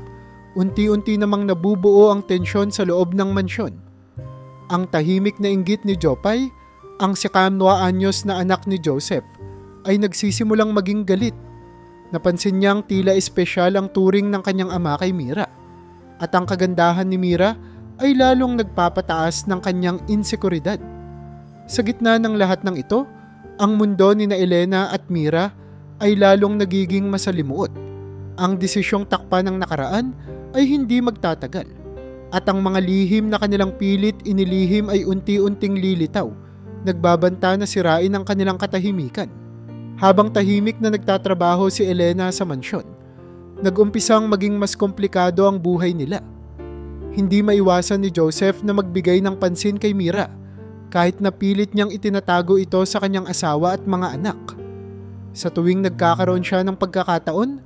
Speaker 1: unti-unti namang nabubuo ang tensyon sa loob ng mansyon. Ang tahimik na inggit ni Jopay, ang si 9 anyos na anak ni Joseph, ay nagsisimulang maging galit. Napansin niyang tila espesyal ang turing ng kanyang ama kay Mira. At ang kagandahan ni Mira ay lalong nagpapataas ng kanyang insekuridad. Sa gitna ng lahat ng ito, ang mundo ni na Elena at Mira ay lalong nagiging masalimuot. Ang desisyong takpan ng nakaraan ay hindi magtatagal. At ang mga lihim na kanilang pilit inilihim ay unti-unting lilitaw, nagbabanta na sirain ang kanilang katahimikan. Habang tahimik na nagtatrabaho si Elena sa mansyon, nag-umpisang maging mas komplikado ang buhay nila. Hindi maiwasan ni Joseph na magbigay ng pansin kay Mira, kahit na pilit niyang itinatago ito sa kanyang asawa at mga anak. Sa tuwing nagkakaroon siya ng pagkakataon,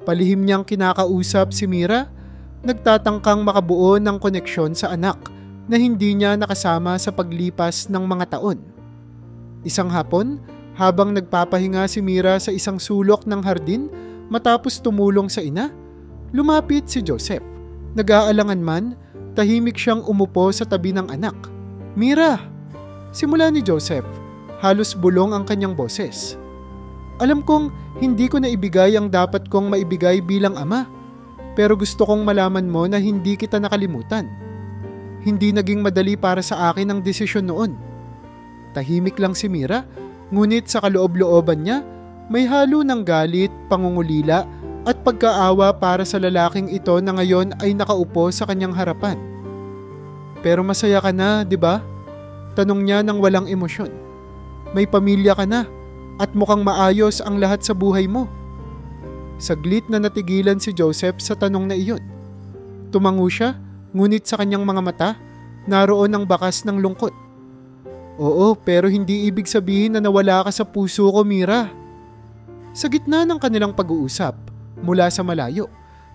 Speaker 1: palihim niyang kinakausap si Mira, nagtatangkang makabuo ng koneksyon sa anak na hindi niya nakasama sa paglipas ng mga taon. Isang hapon, habang nagpapahinga si Mira sa isang sulok ng hardin, Matapos tumulong sa ina, lumapit si Joseph. Nag-aalangan man, tahimik siyang umupo sa tabi ng anak. "Mira!" Simula ni Joseph, halos bulong ang kanyang boses. "Alam kong hindi ko na ibigay ang dapat kong maibigay bilang ama, pero gusto kong malaman mo na hindi kita nakalimutan. Hindi naging madali para sa akin ang desisyon noon." Tahimik lang si Mira, ngunit sa kaloob-looban niya, may halo ng galit, pangungulila at pagkaawa para sa lalaking ito na ngayon ay nakaupo sa kanyang harapan. "Pero masaya ka na, di ba?" Tanong niya ng walang emosyon. "May pamilya ka na at mukhang maayos ang lahat sa buhay mo." Saglit na natigilan si Joseph sa tanong na iyon. Tumango siya, ngunit sa kanyang mga mata, naroon ang bakas ng lungkot. "Oo, pero hindi ibig sabihin na nawala ka sa puso ko, Mira." Sa gitna ng kanilang pag-uusap, mula sa malayo,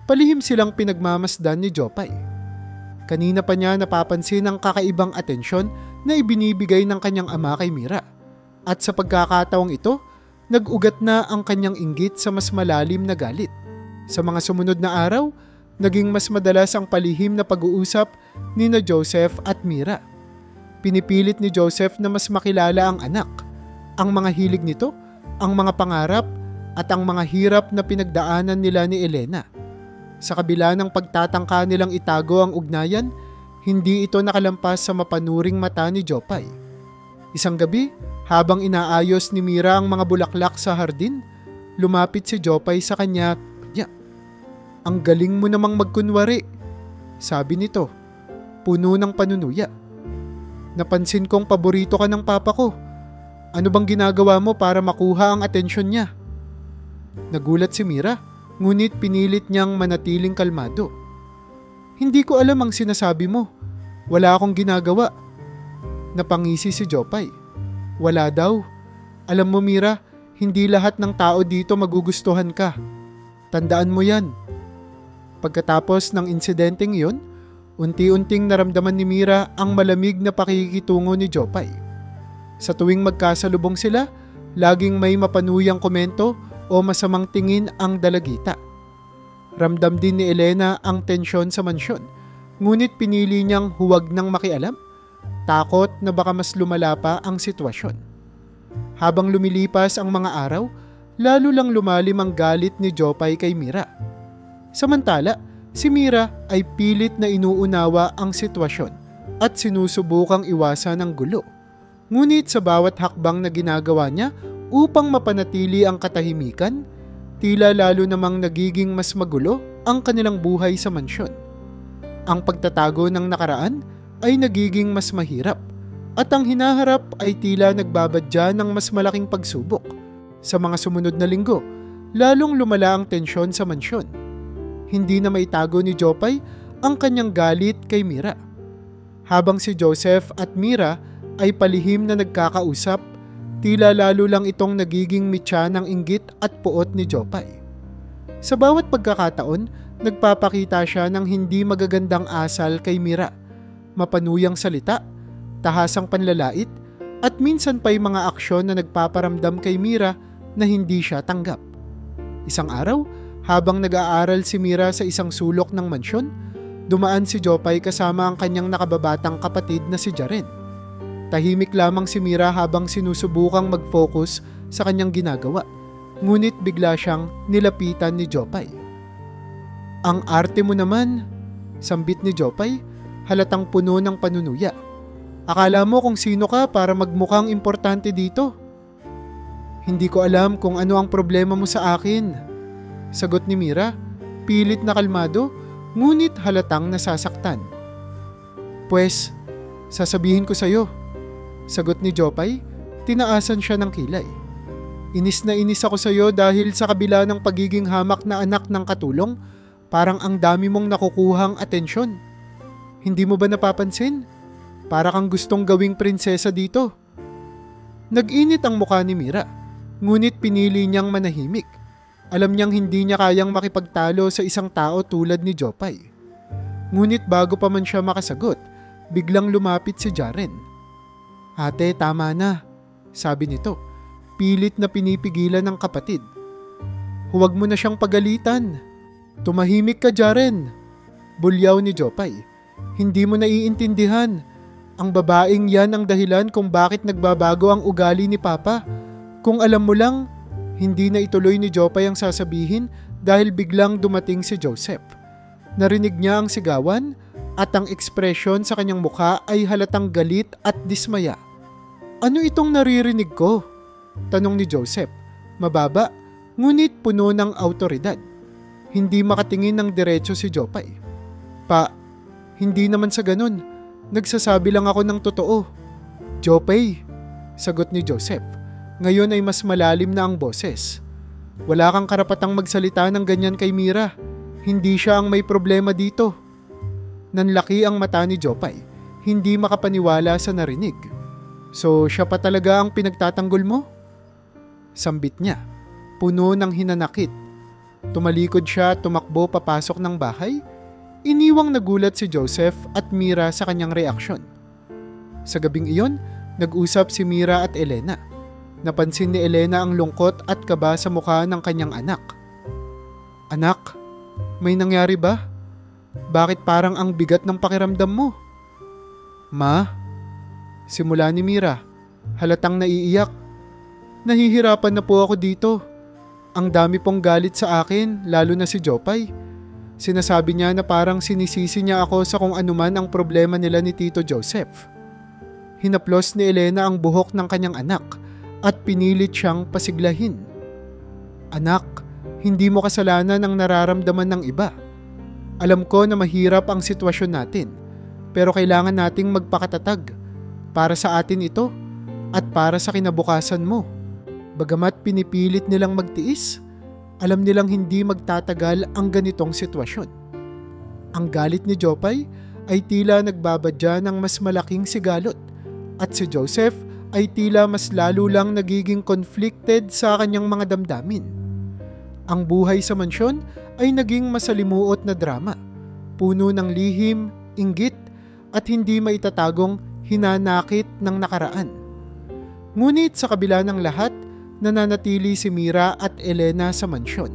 Speaker 1: palihim silang pinagmamasdan ni Jopay. Kanina pa niya napapansin ang kakaibang atensyon na ibinibigay ng kanyang ama kay Mira. At sa pagkakataong ito, nag-ugat na ang kanyang inggit sa mas malalim na galit. Sa mga sumunod na araw, naging mas madalas ang palihim na pag-uusap ni na Joseph at Mira. Pinipilit ni Joseph na mas makilala ang anak, ang mga hilig nito, ang mga pangarap at ang mga hirap na pinagdaanan nila ni Elena. Sa kabila ng pagtatangka nilang itago ang ugnayan, hindi ito nakalampas sa mapanuring mata ni Jopay. Isang gabi, habang inaayos ni Mira ang mga bulaklak sa hardin, lumapit si Jopay sa kanya. "Ang galing mo namang magkunwari," sabi nito, puno ng panunuya. "Napansin kong paborito ka ng papa ko. Ano bang ginagawa mo para makuha ang atensyon niya?" Nagulat si Mira, ngunit pinilit niyang manatiling kalmado. "Hindi ko alam ang sinasabi mo. Wala akong ginagawa." Napangisi si Jopay. "Wala daw. Alam mo, Mira, hindi lahat ng tao dito magugustuhan ka. Tandaan mo yan." Pagkatapos ng insidenteng iyon, unti-unting naramdaman ni Mira ang malamig na pakikitungo ni Jopay. Sa tuwing magkasalubong sila, laging may mapanuyang komento o masamang tingin ang dalagita. Ramdam din ni Elena ang tensyon sa mansyon, ngunit pinili niyang huwag nang makialam, takot na baka mas lumala pa ang sitwasyon. Habang lumilipas ang mga araw, lalo lang lumalim ang galit ni Jopay kay Mira. Samantala, si Mira ay pilit na inuunawa ang sitwasyon at sinusubukang iwasan ang gulo. Ngunit sa bawat hakbang na ginagawa niya upang mapanatili ang katahimikan, tila lalo namang nagiging mas magulo ang kanilang buhay sa mansyon. Ang pagtatago ng nakaraan ay nagiging mas mahirap at ang hinaharap ay tila nagbabadya ng mas malaking pagsubok. Sa mga sumunod na linggo, lalong lumala ang tensyon sa mansyon. Hindi na maitago ni Jopay ang kanyang galit kay Mira. Habang si Joseph at Mira ay palihim na nagkakausap, tila lalo lang itong nagiging mitya ng inggit at puot ni Jopay. Sa bawat pagkakataon, nagpapakita siya ng hindi magagandang asal kay Mira, mapanuyang salita, tahasang panlalait, at minsan pa'y mga aksyon na nagpaparamdam kay Mira na hindi siya tanggap. Isang araw, habang nag-aaral si Mira sa isang sulok ng mansyon, dumaan si Jopay kasama ang kanyang nakababatang kapatid na si Jaren. Tahimik lamang si Mira habang sinusubukang mag-focus sa kanyang ginagawa, ngunit bigla siyang nilapitan ni Jopay. "Ang arte mo naman," sambit ni Jopay, halatang puno ng panunuya. "Akala mo kung sino ka para magmukhang importante dito?" "Hindi ko alam kung ano ang problema mo sa akin," sagot ni Mira, pilit na kalmado, ngunit halatang nasasaktan. "Pwes, sasabihin ko sa'yo," sagot ni Jopay, tinaasan siya ng kilay. "Inis na inis ako sa'yo dahil sa kabila ng pagiging hamak na anak ng katulong, parang ang dami mong nakukuhang atensyon. Hindi mo ba napapansin? Para kang gustong gawing prinsesa dito." Nag-init ang mukha ni Mira, ngunit pinili niyang manahimik. Alam niyang hindi niya kayang makipagtalo sa isang tao tulad ni Jopay. Ngunit bago pa man siya makasagot, biglang lumapit si Jaren. "Ate, tama na," sabi nito, pilit na pinipigilan ng kapatid. Huwag mo na siyang pagalitan. Tumahimik ka, Jaren. Bulyaw ni Jopay. Hindi mo naiintindihan. Ang babaeng yan ang dahilan kung bakit nagbabago ang ugali ni Papa. Kung alam mo lang, hindi na ituloy ni Jopay ang sasabihin dahil biglang dumating si Joseph. Narinig niya ang sigawan at ang ekspresyon sa kanyang mukha ay halatang galit at dismaya. Ano itong naririnig ko? Tanong ni Joseph. Mababa, ngunit puno ng awtoridad. Hindi makatingin ng diretso si Jopay. Pa, hindi naman sa ganun. Nagsasabi lang ako ng totoo. Jopay, sagot ni Joseph. Ngayon ay mas malalim na ang boses. Wala kang karapatang magsalita ng ganyan kay Mira. Hindi siya ang may problema dito. Nanlaki ang mata ni Jopay. Hindi makapaniwala sa narinig. So siya pa talaga ang pinagtatanggol mo? Sambit niya, puno ng hinanakit. Tumalikod siya at tumakbo papasok ng bahay. Iniwang nagulat si Joseph at Mira sa kanyang reaksyon. Sa gabing iyon, nag-usap si Mira at Elena. Napansin ni Elena ang lungkot at kaba sa mukha ng kanyang anak. Anak, may nangyari ba? Bakit parang ang bigat ng pakiramdam mo? Ma? Simula ni Mira, halatang naiiyak. Nahihirapan na po ako dito. Ang dami pong galit sa akin, lalo na si Jopay. Sinasabi niya na parang sinisisi niya ako sa kung anuman ang problema nila ni Tito Joseph. Hinaplos ni Elena ang buhok ng kanyang anak at pinilit siyang pasiglahin. Anak, hindi mo kasalanan ang nararamdaman ng iba. Alam ko na mahirap ang sitwasyon natin, pero kailangan nating magpakatatag. Para sa atin ito at para sa kinabukasan mo. Bagamat pinipilit nilang magtiis, alam nilang hindi magtatagal ang ganitong sitwasyon. Ang galit ni Jopay ay tila nagbabadya ng mas malaking sigalot at si Joseph ay tila mas lalo lang nagiging conflicted sa kanyang mga damdamin. Ang buhay sa mansyon ay naging masalimuot na drama, puno ng lihim, inggit at hindi maitatagong hinanakit ng nakaraan. Ngunit sa kabila ng lahat, nananatili si Mira at Elena sa mansyon.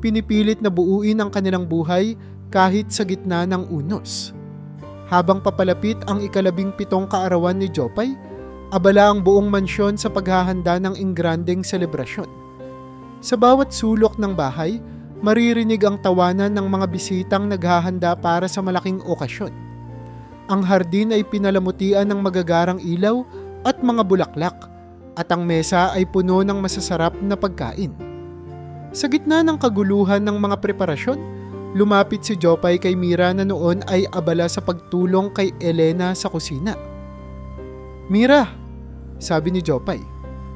Speaker 1: Pinipilit na buuin ang kanilang buhay kahit sa gitna ng unos. Habang papalapit ang 17 kaarawan ni Jopay, abala ang buong mansyon sa paghahanda ng ingrandeng selebrasyon. Sa bawat sulok ng bahay, maririnig ang tawanan ng mga bisitang naghahanda para sa malaking okasyon. Ang hardin ay pinalamutian ng magagarang ilaw at mga bulaklak, at ang mesa ay puno ng masasarap na pagkain. Sa gitna ng kaguluhan ng mga preparasyon, lumapit si Jopay kay Mira na noon ay abala sa pagtulong kay Elena sa kusina. Mira, sabi ni Jopay.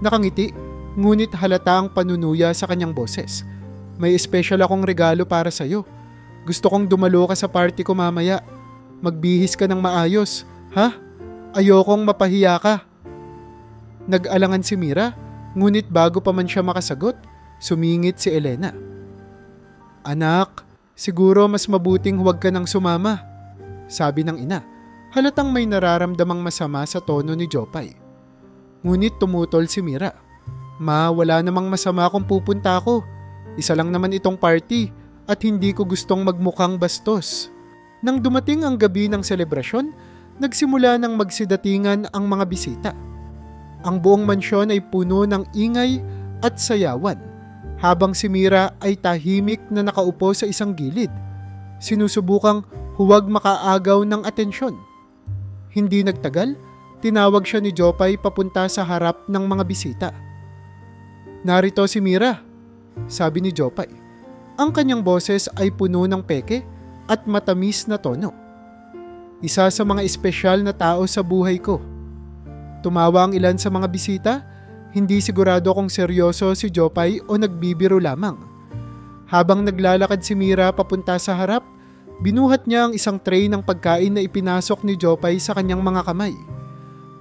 Speaker 1: Nakangiti, ngunit halata ang panunuya sa kanyang boses. May espesyal akong regalo para sa'yo. Gusto kong dumalo ka sa party ko mamaya. Magbihis ka ng maayos, ha? Ayokong mapahiya ka. Nag-alangan si Mira, ngunit bago pa man siya makasagot, sumingit si Elena. Anak, siguro mas mabuting huwag ka nang sumama, sabi ng ina. Halatang may nararamdamang masama sa tono ni Jopay. Ngunit tumutol si Mira. Ma, wala namang masama kung pupunta ako. Isa lang naman itong party at hindi ko gustong magmukhang bastos. Nang dumating ang gabi ng selebrasyon, nagsimula ng magsidatingan ang mga bisita. Ang buong mansyon ay puno ng ingay at sayawan, habang si Mira ay tahimik na nakaupo sa isang gilid, sinusubukang huwag makaagaw ng atensyon. Hindi nagtagal, tinawag siya ni Jopay papunta sa harap ng mga bisita. Narito si Mira, sabi ni Jopay. Ang kanyang boses ay puno ng peke at matamis na tono. Isa sa mga espesyal na tao sa buhay ko. Tumawa ang ilan sa mga bisita, hindi sigurado kung seryoso si Jopay o nagbibiro lamang. Habang naglalakad si Mira papunta sa harap, binuhat niya ang isang tray ng pagkain na ipinasok ni Jopay sa kanyang mga kamay.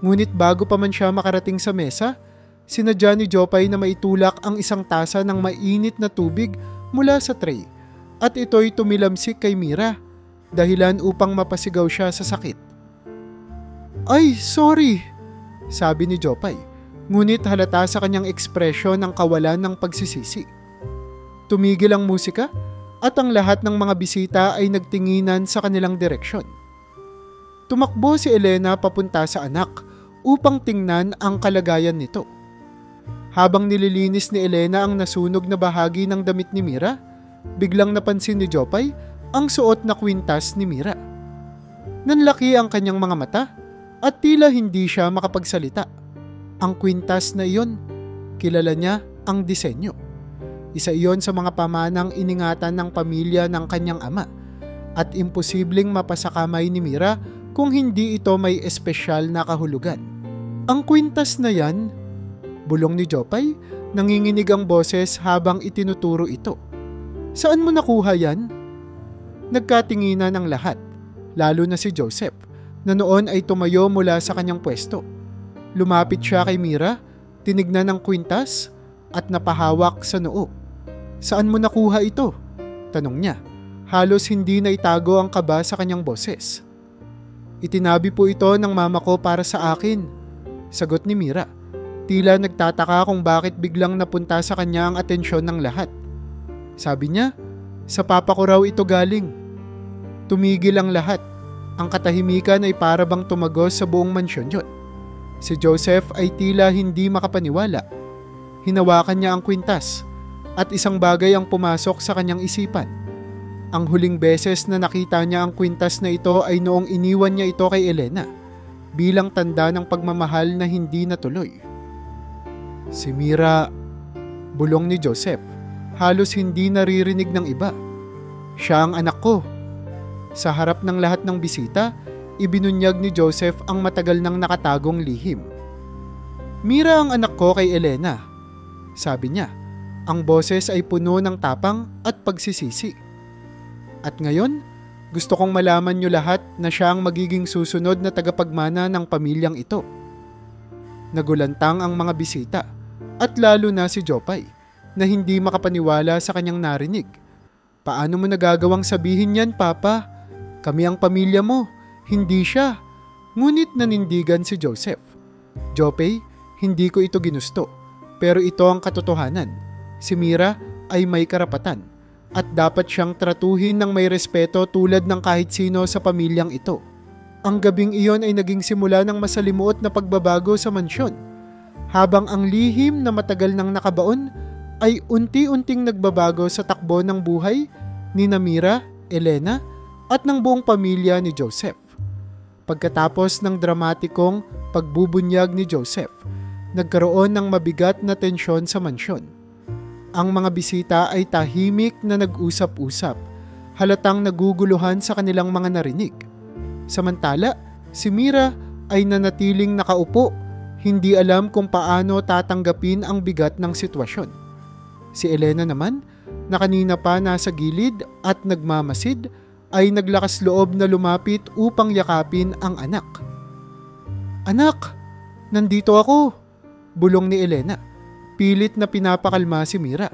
Speaker 1: Ngunit bago pa man siya makarating sa mesa, sinadya ni Jopay na maitulak ang isang tasa ng mainit na tubig mula sa tray at ito'y tumilamsik kay Mira, dahilan upang mapasigaw siya sa sakit. Ay, sorry! Sabi ni Jopay, ngunit halata sa kanyang ekspresyon ang kawalan ng pagsisisi. Tumigil ang musika at ang lahat ng mga bisita ay nagtinginan sa kanilang direksyon. Tumakbo si Elena papunta sa anak upang tingnan ang kalagayan nito. Habang nililinis ni Elena ang nasunog na bahagi ng damit ni Mira, biglang napansin ni Jopay ang suot na kwintas ni Mira. Nanlaki ang kanyang mga mata at tila hindi siya makapagsalita. Ang kwintas na iyon, kilala niya ang disenyo. Isa iyon sa mga pamanang iningatan ng pamilya ng kanyang ama at imposibleng mapasakamay ni Mira kung hindi ito may espesyal na kahulugan. Ang kwintas na yan, bulong ni Jopay, nanginginig ang boses habang itinuturo ito. Saan mo nakuha yan? Nagkatinginan ang lahat, lalo na si Joseph, na noon ay tumayo mula sa kanyang pwesto. Lumapit siya kay Mira, tinignan ang kwintas at napahawak sa noo. Saan mo nakuha ito? Tanong niya. Halos hindi na itago ang kaba sa kanyang boses. Itinabi po ito ng mama ko para sa akin, sagot ni Mira. Tila nagtataka kung bakit biglang napunta sa kanya ang atensyon ng lahat. Sabi niya, sa papa ko raw ito galing. Tumigil ang lahat. Ang katahimikan ay para bang tumagos sa buong mansyon yun. Si Joseph ay tila hindi makapaniwala. Hinawakan niya ang kwintas at isang bagay ang pumasok sa kanyang isipan. Ang huling beses na nakita niya ang kwintas na ito ay noong iniwan niya ito kay Elena bilang tanda ng pagmamahal na hindi natuloy. Si Mira, bulong ni Joseph, halos hindi naririnig ng iba. Siya ang anak ko. Sa harap ng lahat ng bisita, ibinunyag ni Joseph ang matagal nang nakatagong lihim. Mira ang anak ko kay Elena, sabi niya. Ang boses ay puno ng tapang at pagsisisi. At ngayon, gusto kong malaman niyo lahat na siya ang magiging susunod na tagapagmana ng pamilyang ito. Nagulantang ang mga bisita at lalo na si Jopay na hindi makapaniwala sa kanyang narinig. Paano mo nagagawang sabihin yan, Papa? Kami ang pamilya mo, hindi siya. Ngunit nanindigan si Joseph. Jopay, hindi ko ito ginusto, pero ito ang katotohanan. Si Mira ay may karapatan at dapat siyang tratuhin ng may respeto tulad ng kahit sino sa pamilyang ito. Ang gabing iyon ay naging simula ng masalimuot na pagbabago sa mansyon, habang ang lihim na matagal nang nakabaon ay unti-unting nagbabago sa takbo ng buhay ni Mira, Elena at ng buong pamilya ni Joseph. Pagkatapos ng dramatikong pagbubunyag ni Joseph, nagkaroon ng mabigat na tensyon sa mansyon. Ang mga bisita ay tahimik na nag-usap-usap, halatang naguguluhan sa kanilang mga narinig. Samantala, si Mira ay nanatiling nakaupo, hindi alam kung paano tatanggapin ang bigat ng sitwasyon. Si Elena naman, na kanina pa nasa gilid at nagmamasid, ay naglakas loob na lumapit upang yakapin ang anak. Anak, nandito ako, bulong ni Elena. Pilit na pinapakalma si Mira.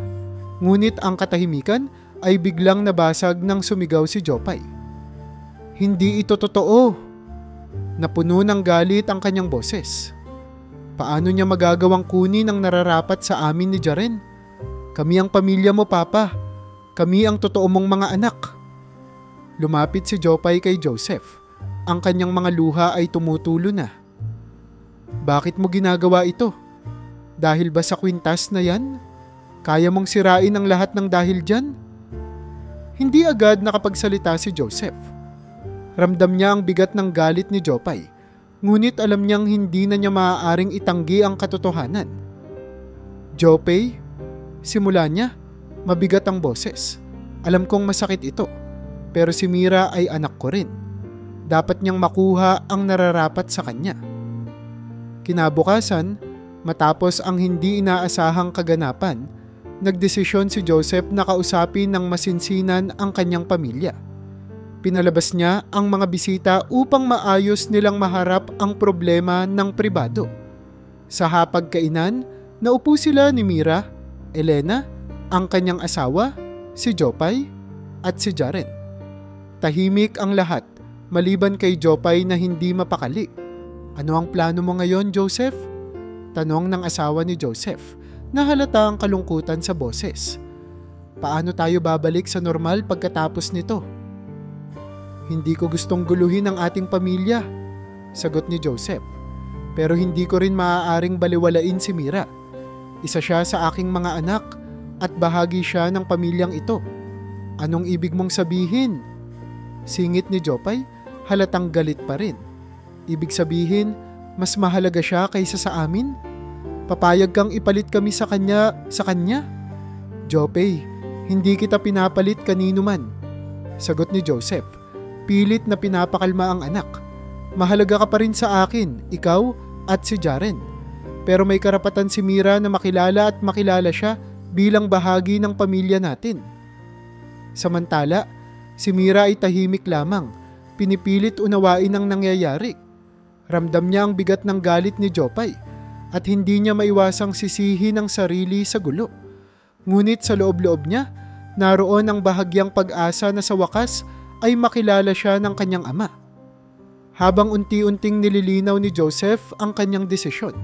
Speaker 1: Ngunit ang katahimikan ay biglang nabasag nang sumigaw si Jopay. Hindi ito totoo. Napuno ng galit ang kanyang boses. Paano niya magagawang kunin ang nararapat sa amin ni Jaren? Kami ang pamilya mo, Papa. Kami ang totoo mong mga anak. Lumapit si Jopay kay Joseph. Ang kanyang mga luha ay tumutulo na. Bakit mo ginagawa ito? Dahil ba sa kwintas na yan? Kaya mong sirain ang lahat ng dahil dyan? Hindi agad nakapagsalita si Joseph. Ramdam niya ang bigat ng galit ni Jopay, ngunit alam niyang hindi na niya maaaring itanggi ang katotohanan. Jopay, simula niya, mabigat ang boses. Alam kong masakit ito, pero si Mira ay anak ko rin. Dapat niyang makuha ang nararapat sa kanya. Kinabukasan, matapos ang hindi inaasahang kaganapan, nagdesisyon si Joseph na kausapin ng masinsinan ang kanyang pamilya. Pinalabas niya ang mga bisita upang maayos nilang maharap ang problema ng pribado. Sa hapagkainan, naupo sila ni Mira, Elena, ang kanyang asawa, si Jopay, at si Jaren. Tahimik ang lahat, maliban kay Jopay na hindi mapakali. Ano ang plano mo ngayon, Joseph? Tanong ng asawa ni Joseph na halata ang kalungkutan sa boses. Paano tayo babalik sa normal pagkatapos nito? Hindi ko gustong guluhin ang ating pamilya, sagot ni Joseph. Pero hindi ko rin maaaring baliwalain si Mira. Isa siya sa aking mga anak at bahagi siya ng pamilyang ito. Anong ibig mong sabihin? Singit ni Jopay, halatang galit pa rin. Ibig sabihin, mas mahalaga siya kaysa sa amin? Papayag kang ipalit kami sa kanya? Jopay, hindi kita pinapalit kanino man, sagot ni Joseph. Pilit na pinapakalma ang anak. Mahalaga ka pa rin sa akin, ikaw at si Jaren. Pero may karapatan si Mira na makilala at makilala siya bilang bahagi ng pamilya natin. Samantala, si Mira ay tahimik lamang, pinipilit unawain ang nangyayari. Ramdam niya ang bigat ng galit ni Jopay at hindi niya maiwasang sisihin ang sarili sa gulo. Ngunit sa loob-loob niya, naroon ang bahagyang pag-asa na sa wakas ay makilala siya ng kanyang ama. Habang unti-unting nililinaw ni Joseph ang kanyang desisyon,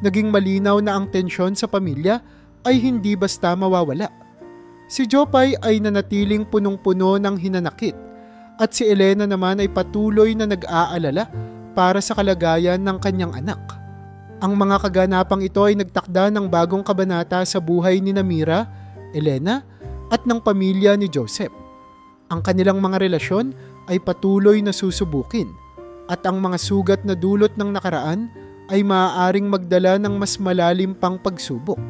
Speaker 1: naging malinaw na ang tensyon sa pamilya ay hindi basta mawawala. Si Jopay ay nanatiling punong-puno ng hinanakit at si Elena naman ay patuloy na nag-aalala para sa kalagayan ng kanyang anak. Ang mga kaganapang ito ay nagtakda ng bagong kabanata sa buhay ni Mira, Elena at ng pamilya ni Joseph. Ang kanilang mga relasyon ay patuloy na susubukin at ang mga sugat na dulot ng nakaraan ay maaaring magdala ng mas malalim pang pagsubok.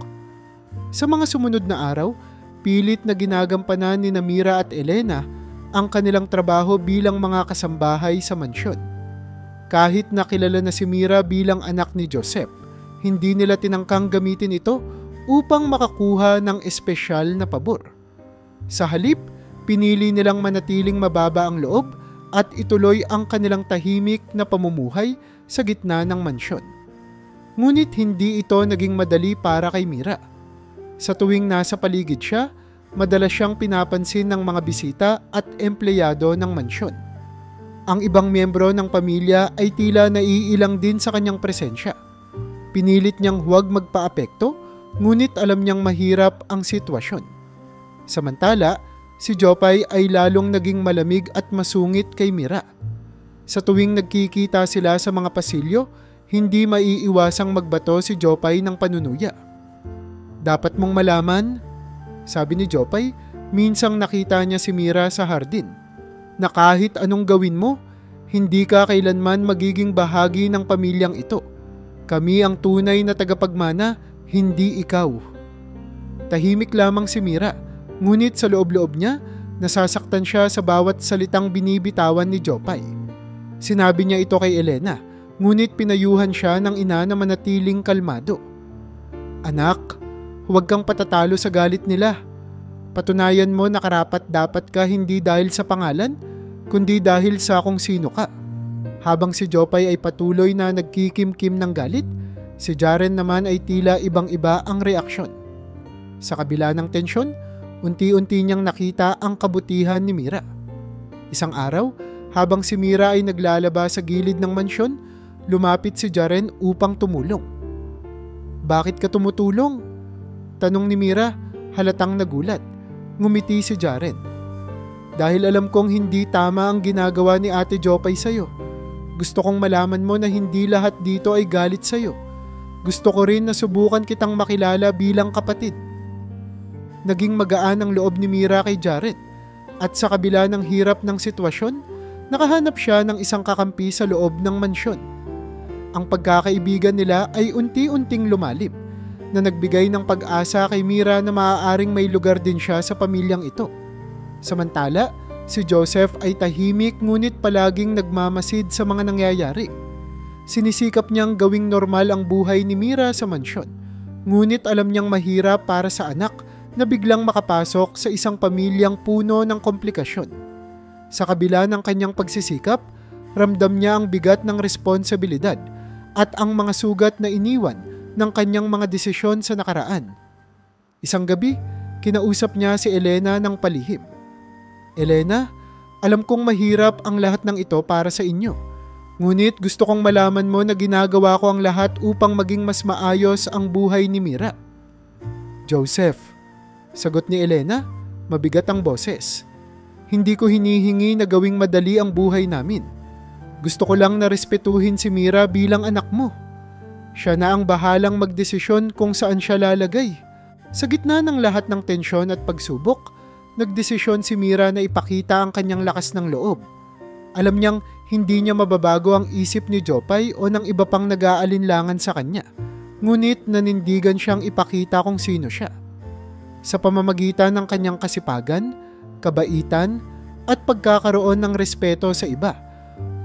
Speaker 1: Sa mga sumunod na araw, pilit na ginagampanan ni Mira at Elena ang kanilang trabaho bilang mga kasambahay sa mansyon. Kahit nakilala na si Mira bilang anak ni Joseph, hindi nila tinangkang gamitin ito upang makakuha ng espesyal na pabor. Sa halip, pinili nilang manatiling mababa ang loob at ituloy ang kanilang tahimik na pamumuhay sa gitna ng mansyon. Ngunit hindi ito naging madali para kay Mira. Sa tuwing nasa paligid siya, madalas siyang pinapansin ng mga bisita at empleyado ng mansyon. Ang ibang miyembro ng pamilya ay tila naiilang din sa kanyang presensya. Pinilit niyang huwag magpaapekto, ngunit alam niyang mahirap ang sitwasyon. Samantala, si Jopay ay lalong naging malamig at masungit kay Mira. Sa tuwing nagkikita sila sa mga pasilyo, hindi maiiwasang magbato si Jopay ng panunuya. Dapat mong malaman, sabi ni Jopay, minsang nakita niya si Mira sa hardin, na kahit anong gawin mo, hindi ka kailanman magiging bahagi ng pamilyang ito. Kami ang tunay na tagapagmana, hindi ikaw. Tahimik lamang si Mira, ngunit sa loob-loob niya, nasasaktan siya sa bawat salitang binibitawan ni Jopay. Sinabi niya ito kay Elena, ngunit pinayuhan siya ng ina na manatiling kalmado. Anak, huwag kang patatalo sa galit nila. Patunayan mo na karapat-dapat ka hindi dahil sa pangalan, kundi dahil sa kung sino ka. Habang si Jopay ay patuloy na nagkikimkim ng galit, si Jaren naman ay tila ibang-iba ang reaksyon. Sa kabila ng tensyon, unti-unti niyang nakita ang kabutihan ni Mira. Isang araw, habang si Mira ay naglalaba sa gilid ng mansyon, lumapit si Jaren upang tumulong. Bakit ka tumutulong? Tanong ni Mira, halatang nagulat. Ngumiti si Jaren. Dahil alam kong hindi tama ang ginagawa ni Ate Jopay sa'yo. Gusto kong malaman mo na hindi lahat dito ay galit sa'yo. Gusto ko rin na subukan kitang makilala bilang kapatid. Naging magaan ang loob ni Mira kay Jaren at sa kabila ng hirap ng sitwasyon, nakahanap siya ng isang kakampi sa loob ng mansyon. Ang pagkakaibigan nila ay unti-unting lumalim na nagbigay ng pag-asa kay Mira na maaaring may lugar din siya sa pamilyang ito. Samantala, si Joseph ay tahimik ngunit palaging nagmamasid sa mga nangyayari. Sinisikap niyang gawing normal ang buhay ni Mira sa mansyon, ngunit alam niyang mahirap para sa anak na biglang makapasok sa isang pamilyang puno ng komplikasyon. Sa kabila ng kanyang pagsisikap, ramdam niya ang bigat ng responsibilidad at ang mga sugat na iniwan ng kanyang mga desisyon sa nakaraan. Isang gabi, kinausap niya si Elena ng palihim. Elena, alam kong mahirap ang lahat ng ito para sa inyo. Ngunit gusto kong malaman mo na ginagawa ko ang lahat upang maging mas maayos ang buhay ni Mira. Joseph, Sagot ni Elena, mabigat ang boses. Hindi ko hinihingi na gawing madali ang buhay namin. Gusto ko lang na respetuhin si Mira bilang anak mo. Siya na ang bahalang magdesisyon kung saan siya lalagay. Sa gitna ng lahat ng tensyon at pagsubok, nagdesisyon si Mira na ipakita ang kanyang lakas ng loob. Alam niyang hindi niya mababago ang isip ni Jopay o ng iba pang nag-aalinlangan sa kanya. Ngunit nanindigan siyang ipakita kung sino siya. Sa pamamagitan ng kanyang kasipagan, kabaitan, at pagkakaroon ng respeto sa iba,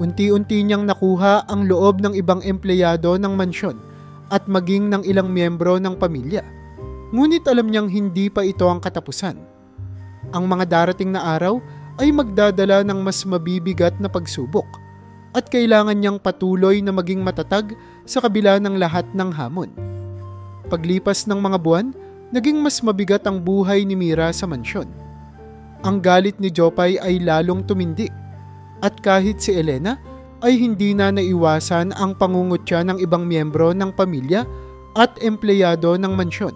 Speaker 1: unti-unti niyang nakuha ang loob ng ibang empleyado ng mansyon at maging ng ilang miyembro ng pamilya. Ngunit alam niyang hindi pa ito ang katapusan. Ang mga darating na araw ay magdadala ng mas mabibigat na pagsubok at kailangan niyang patuloy na maging matatag sa kabila ng lahat ng hamon. Paglipas ng mga buwan, naging mas mabigat ang buhay ni Mira sa mansyon. Ang galit ni Jopay ay lalong tumindi at kahit si Elena ay hindi na naiwasan ang pangungutya ng ibang miyembro ng pamilya at empleyado ng mansyon.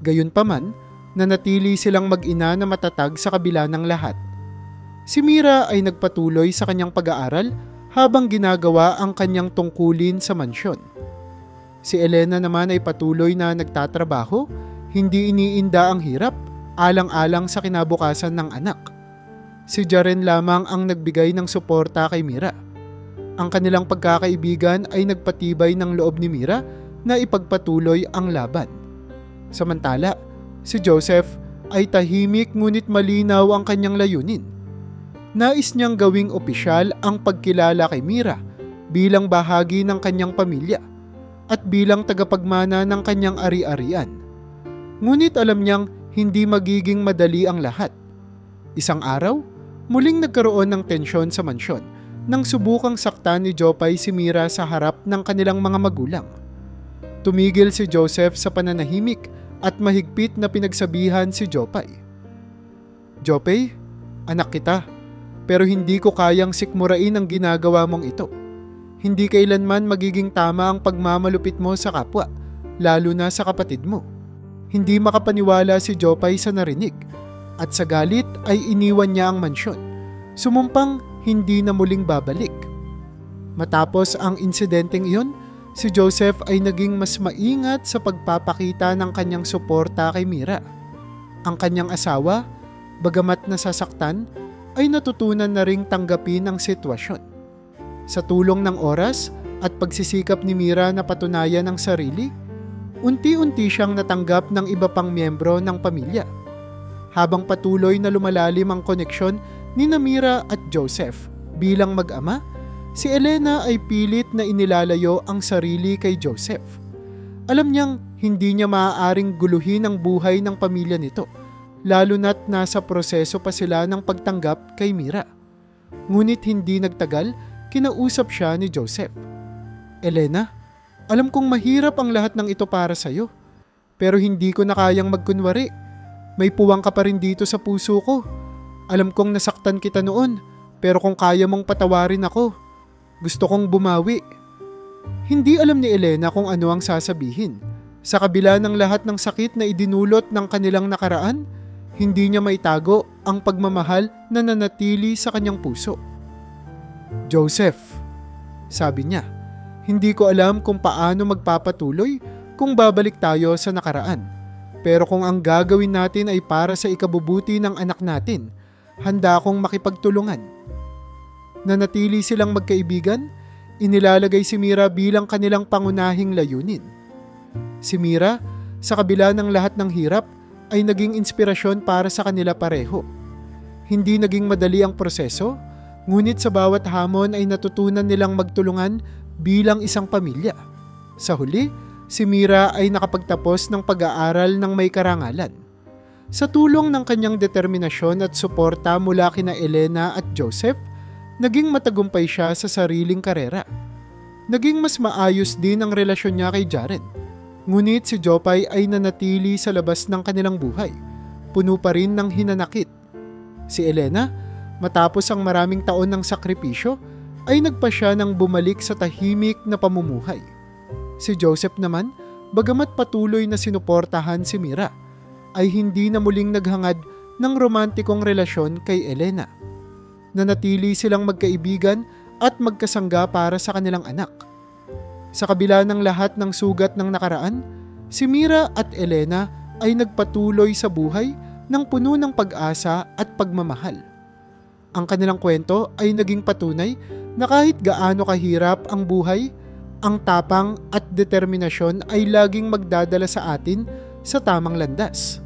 Speaker 1: Gayunpaman, nanatili silang mag-ina na matatag sa kabila ng lahat. Si Mira ay nagpatuloy sa kanyang pag-aaral habang ginagawa ang kanyang tungkulin sa mansyon. Si Elena naman ay patuloy na nagtatrabaho, hindi iniinda ang hirap, alang-alang sa kinabukasan ng anak. Si Jaren lamang ang nagbigay ng suporta kay Mira. Ang kanilang pagkakaibigan ay nagpatibay ng loob ni Mira na ipagpatuloy ang laban. Samantala, si Joseph ay tahimik ngunit malinaw ang kanyang layunin. Nais niyang gawing opisyal ang pagkilala kay Mira bilang bahagi ng kanyang pamilya at bilang tagapagmana ng kanyang ari-arian. Ngunit alam niyang hindi magiging madali ang lahat. Isang araw, muling nagkaroon ng tensyon sa mansyon nang subukang saktan ni Jopay si Mira sa harap ng kanilang mga magulang. Tumigil si Joseph sa pananahimik at mahigpit na pinagsabihan si Jopay. Jopay, anak kita, pero hindi ko kayang sikmurain ang ginagawa mong ito. Hindi kailanman magiging tama ang pagmamalupit mo sa kapwa, lalo na sa kapatid mo. Hindi makapaniwala si Jopay sa narinig at sa galit ay iniwan niya ang mansyon. Sumumpang hindi na muling babalik. Matapos ang insidenteng iyon, si Joseph ay naging mas maingat sa pagpapakita ng kanyang suporta kay Mira. Ang kanyang asawa, bagamat nasasaktan, ay natutunan na ring tanggapin ang sitwasyon. Sa tulong ng oras at pagsisikap ni Mira na patunayan ang sarili, unti-unti siyang natanggap ng iba pang miyembro ng pamilya. Habang patuloy na lumalalim ang koneksyon ni Mira at Joseph bilang mag-ama, si Elena ay pilit na inilalayo ang sarili kay Joseph. Alam niyang hindi niya maaaring guluhin ang buhay ng pamilya nito, lalo na't nasa proseso pa sila ng pagtanggap kay Mira. Ngunit hindi nagtagal, kinausap siya ni Joseph. Elena, alam kong mahirap ang lahat ng ito para sa'yo, pero hindi ko na kayang magkunwari. May puwang ka pa rin dito sa puso ko. Alam kong nasaktan kita noon, pero kung kaya mong patawarin ako, gusto kong bumawi. Hindi alam ni Elena kung ano ang sasabihin. Sa kabila ng lahat ng sakit na idinulot ng kanilang nakaraan, hindi niya maitago ang pagmamahal na nanatili sa kanyang puso. Joseph, sabi niya, hindi ko alam kung paano magpapatuloy kung babalik tayo sa nakaraan. Pero kung ang gagawin natin ay para sa ikabubuti ng anak natin, handa akong makipagtulungan. Nanatili silang magkaibigan, inilalagay si Mira bilang kanilang pangunahing layunin. Si Mira, sa kabila ng lahat ng hirap, ay naging inspirasyon para sa kanila pareho. Hindi naging madali ang proseso, ngunit sa bawat hamon ay natutunan nilang magtulungan bilang isang pamilya. Sa huli, si Mira ay nakapagtapos ng pag-aaral ng may karangalan. Sa tulong ng kanyang determinasyon at suporta mula kina Elena at Joseph, naging matagumpay siya sa sariling karera. Naging mas maayos din ang relasyon niya kay Jaren. Ngunit si Jopay ay nanatili sa labas ng kanilang buhay, puno pa rin ng hinanakit. Si Elena, matapos ang maraming taon ng sakripisyo, ay nagpa siya ng bumalik sa tahimik na pamumuhay. Si Joseph naman, bagamat patuloy na sinuportahan si Mira, ay hindi na muling naghangad ng romantikong relasyon kay Elena. Nanatili silang magkaibigan at magkasangga para sa kanilang anak. Sa kabila ng lahat ng sugat ng nakaraan, si Mira at Elena ay nagpatuloy sa buhay ng puno ng pag-asa at pagmamahal. Ang kanilang kwento ay naging patunay na kahit gaano kahirap ang buhay, ang tapang at determinasyon ay laging magdadala sa atin sa tamang landas.